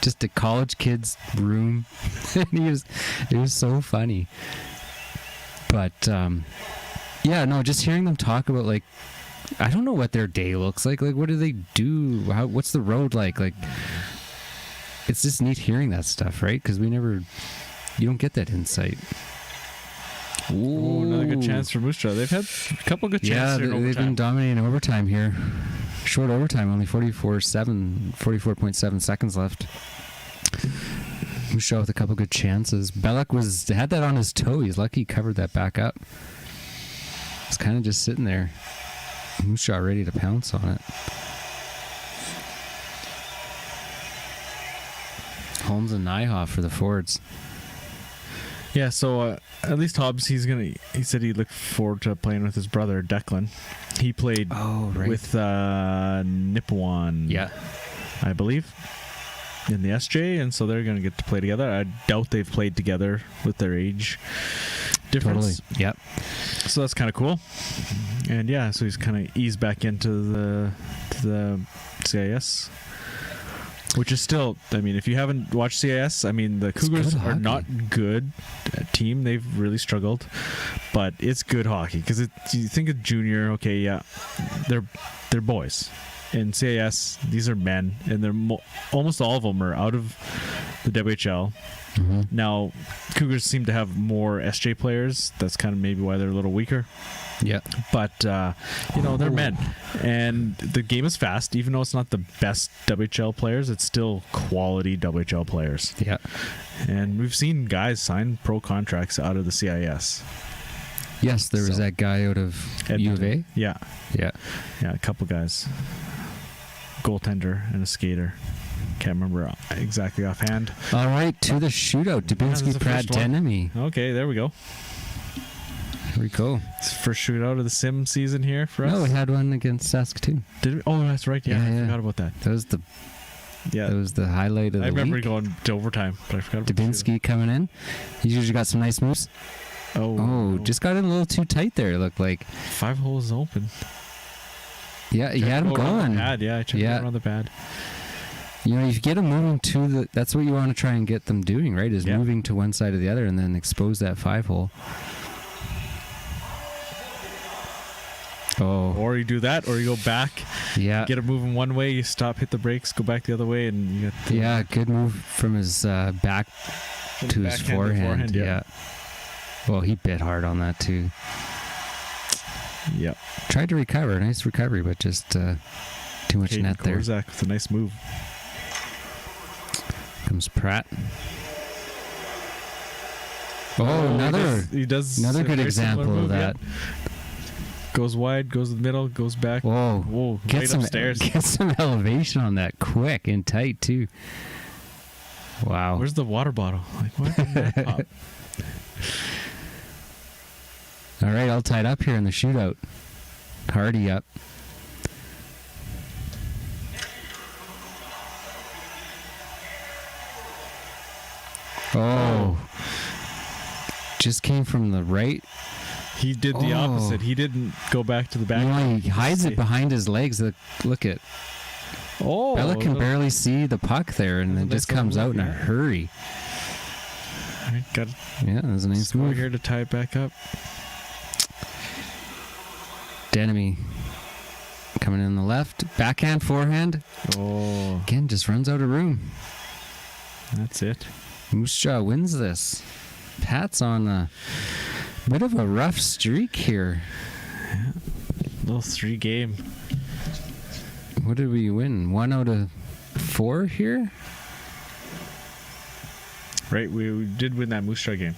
just a college kid's room. And it was so funny. But just hearing them talk about, like, I don't know what their day looks like. Like, what do they do? What's the road like? Like, it's just neat hearing that stuff, right? Because you don't get that insight. Ooh, another good chance for Moose Jaw. They've had a couple good chances. Yeah, they've been dominating overtime here. Short overtime, only 44.7 seconds left. Moose Jaw with a couple good chances. Belloc had that on his toe. He's lucky he covered that back up. It's kind of just sitting there. Moose Jaw ready to pounce on it. Holmes and Nyhoff for the forwards. Yeah, so at least Hobbs, he said he looked forward to playing with his brother, Declan. He played with Nipawin, I believe, in the SJ, and so they're going to get to play together. I doubt they've played together with their age difference. Totally. Yep. So that's kind of cool. And yeah, so he's kind of eased back into the CIS. Which is still, I mean, if you haven't watched CIS, I mean, the Cougars are not good team. They've really struggled, but it's good hockey because you think of junior, okay, yeah, they're boys. In CIS, these are men, and they're almost all of them are out of the WHL. Mm-hmm. Now, Cougars seem to have more SJ players. That's kind of maybe why they're a little weaker. Yeah, but they're men, and the game is fast. Even though it's not the best WHL players, it's still quality WHL players. Yeah, and we've seen guys sign pro contracts out of the CIS. Yes, there was that guy out of U of A. Yeah, a couple guys, goaltender and a skater. Can't remember exactly offhand. All right, to the shootout. Dubinsky, Pratt, Denemy. Okay, there we go. Here we go. It's the first shootout of the sim season here for us. No, we had one against Saskatoon. Did we? Oh, that's right. Yeah, I forgot about that. That was the highlight of the I remember week. Going to overtime, but I forgot about Dubinsky coming in. He's usually got some nice moves. Oh, just got in a little too tight there, it looked like. 5 holes open. Yeah, he had him going. I checked around the pad. You know, if you get them moving that's what you want to try and get them doing, right? Is moving to one side or the other and then expose that 5-hole. Oh. Or you do that, or you go back. Yeah. Get it moving one way, you stop, hit the brakes, go back the other way, and you get. Good move from his back to his forehand. Yeah. Well, he bit hard on that too. Yep. Tried to recover, nice recovery, but just too much net there. Korzak with a nice move. Comes Pratt. Another good example of that. Yeah. Goes wide, goes in the middle, goes back. Whoa. Get some upstairs. Get some elevation on that quick and tight too. Wow. Where's the water bottle? Like, what did that pop? All right, all tied up here in the shootout. Hardy up. Just came from the right. He did the opposite. He didn't go back to the back. He hides it behind his legs. Look at. Bella can barely see the puck there, and then just comes out in a hurry. Yeah, there's a nice move here to tie it back up. Denemy coming in the left, backhand, forehand. Again, just runs out of room. That's it. Moose Jaw wins this. Pat's on a bit of a rough streak here. Yeah. Little 3 game. What did we win? 1 out of 4 here? Right, we did win that Moose Jaw game.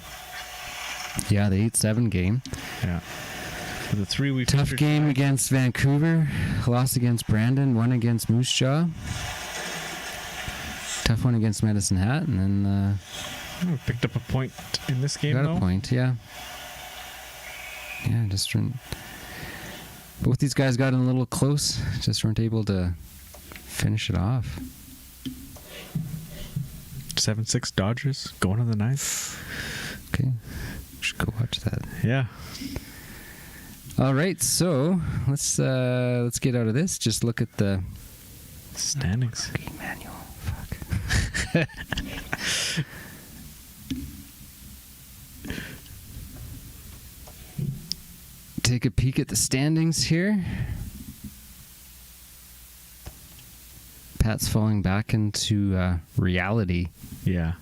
Yeah, the 8-7 game. Yeah. For the 3 we tough game against Vancouver. Lost against Brandon. 1 against Moose Jaw. Tough one against Medicine Hat, and then we picked up a point in this game. Got a point, yeah. Yeah, just both these guys got in a little close. Just weren't able to finish it off. 7-6 Dodgers going to the 9th. Okay, should go watch that. Yeah. All right, so let's get out of this. Just look at the standings. Manual. Fuck. Take a peek at the standings here. Pat's falling back into reality. Yeah.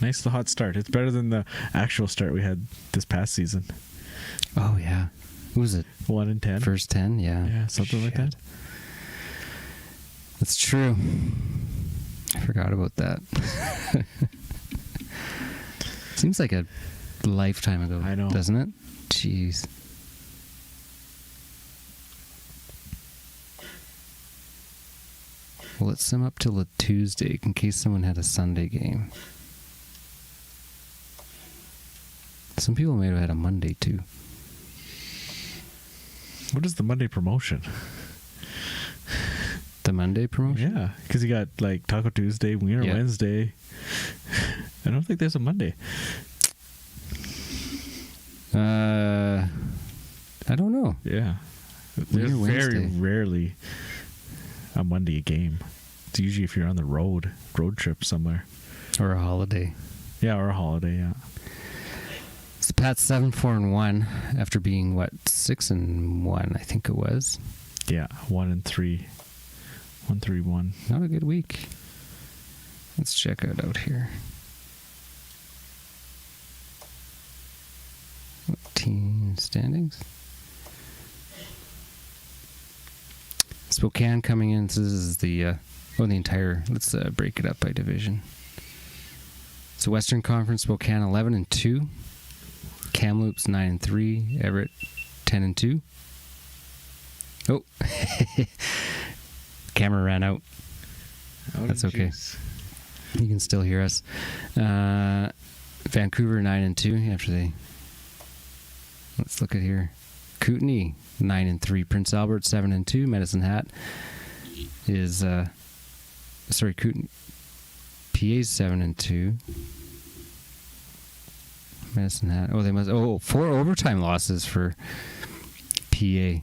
Nice the hot start. It's better than the actual start we had this past season. Oh, yeah. What was it? 1 in 10. First 10, yeah. Yeah, something like that. That's true. I forgot about that. Seems like a lifetime ago. I know. Doesn't it? Jeez. Well, let's sum up till a Tuesday in case someone had a Sunday game. Some people may have had a Monday too. What is the Monday promotion? The Monday promotion? Yeah, because you got like Taco Tuesday, Wiener Wednesday. I don't think there's a Monday. I don't know. Yeah. There's Wiener very Wednesday. rarely a Monday game. It's usually if you're on the road trip somewhere. Or a holiday. Yeah, or a holiday, yeah. So Pat's 7-4-1 after being 6-1, I think it was. Yeah, 1-3. 1-3-1. Not a good week. Let's check it out here. Team standings. Spokane coming in. So this is the entire. Let's break it up by division. So Western Conference, Spokane 11-2, Kamloops 9-3, Everett 10-2. Oh, camera ran out. That's okay. You can still hear us. Vancouver 9-2 after they. Let's look at here. Kootenay 9-3, Prince Albert 7-2, Medicine Hat is Kootenay. PA's 7-2. Medicine Hat. Oh, they must. 4 overtime losses for PA. They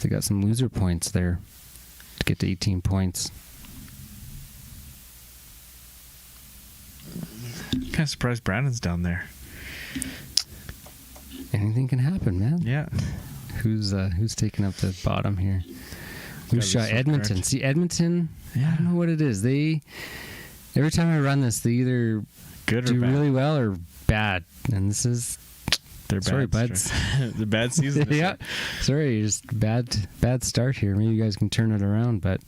got some loser points there to get to 18 points. Kind of surprised Brandon's down there. Anything can happen, man. Yeah. Who's taking up the bottom here? Who's shot Edmonton? Correct. See, Edmonton. Yeah. I don't know what it is. Every time I run this, they either Good or do bad? really well or bad, and this is. They're Sorry, bad. buds. The bad season. Yeah. Sorry, just bad start here. Maybe you guys can turn it around, but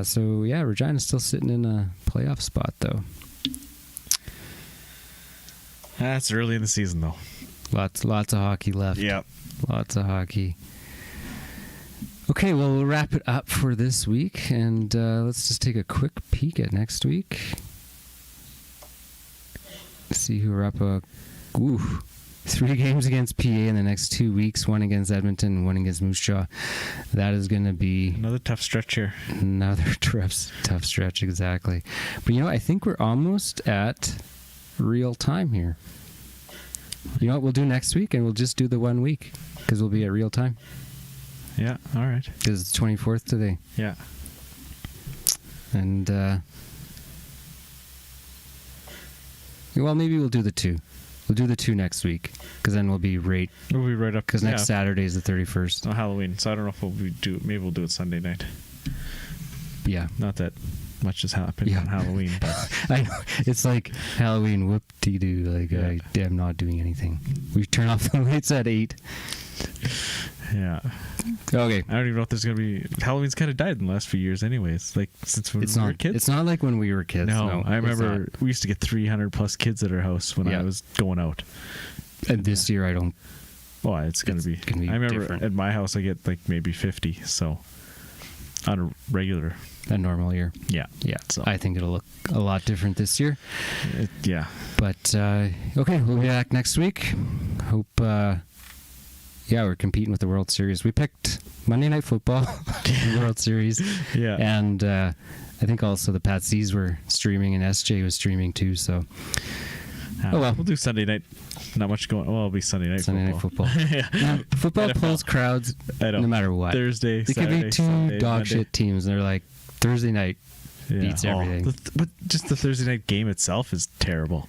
so yeah, Regina's still sitting in a playoff spot though. That's early in the season though. Lots of hockey left. Yeah. Lots of hockey. Okay, well, we'll wrap it up for this week, and let's just take a quick peek at next week. See who we're up. 3 games against PA in the next 2 weeks, 1 against Edmonton and 1 against Moose Jaw. That is going to be Another tough stretch here. another tough stretch, exactly. But I think we're almost at real time here. You know what we'll do next week, and we'll just do the 1 week because we'll be at real time. Yeah, all right. Because it's the 24th today. Yeah. And, well, maybe we'll do the 2. We'll do the 2 next week, because then we'll be right up. Because next Saturday is the 31st. On Halloween, so I don't know if maybe we'll do it Sunday night. Yeah. Not that much has happened on Halloween, but I know. It's like Halloween whoop-de-doo. Like, Yeah. I'm not doing anything. We turn off the lights at 8. yeah. Okay. I don't even know if there's going to be... Halloween's kind of died in the last few years anyways, like since we were kids. It's not like when we were kids. No, I it's remember not. we used to get 300 plus kids at our house when I was going out. And this year I don't. Well, it's going to be... gonna be I remember different. at my house I get like maybe 50, so on a regular... A normal year. Yeah. Yeah. So I think it'll look a lot different this year. yeah. But, okay, we'll be back next week. Hope, we're competing with the World Series. We picked Monday Night Football, the World Series. Yeah. And I think also the PatsCast were streaming and SJ was streaming too, so. Well. We'll do Sunday night. Not much going... Well, it'll be Sunday night football. Yeah. Now, football NFL. pulls crowds no matter what. Thursday, There Saturday, could be 2 Sunday, dog Monday. shit teams, and they're like, Thursday night beats everything. But just the Thursday night game itself is terrible.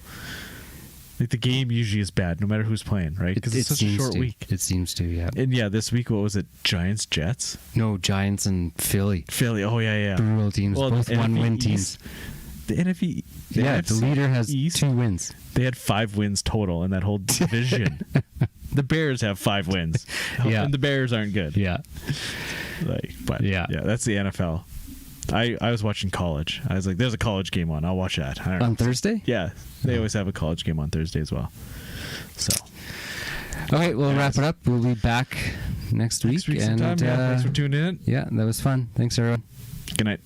Like the game usually is bad, no matter who's playing, right? Because it's such a short week. It seems to, yeah. And this week, what was it? Giants, Jets? No, Giants and Philly. Philly. Oh, yeah. Brutal teams. Well, Both the one-win NFC teams. East, the NFC. The leader has East, 2 wins. They had 5 wins total in that whole division. The Bears have 5 wins. Yeah. And the Bears aren't good. Yeah. Yeah, that's the NFL. I was watching college. I was like, there's a college game on. I'll watch that. I don't know. On Thursday? Yeah. They always have a college game on Thursday as well. So. Okay, we'll wrap it up. We'll be back next week. Next week sometime. And, Thanks for tuning in. Yeah, that was fun. Thanks, everyone. Good night.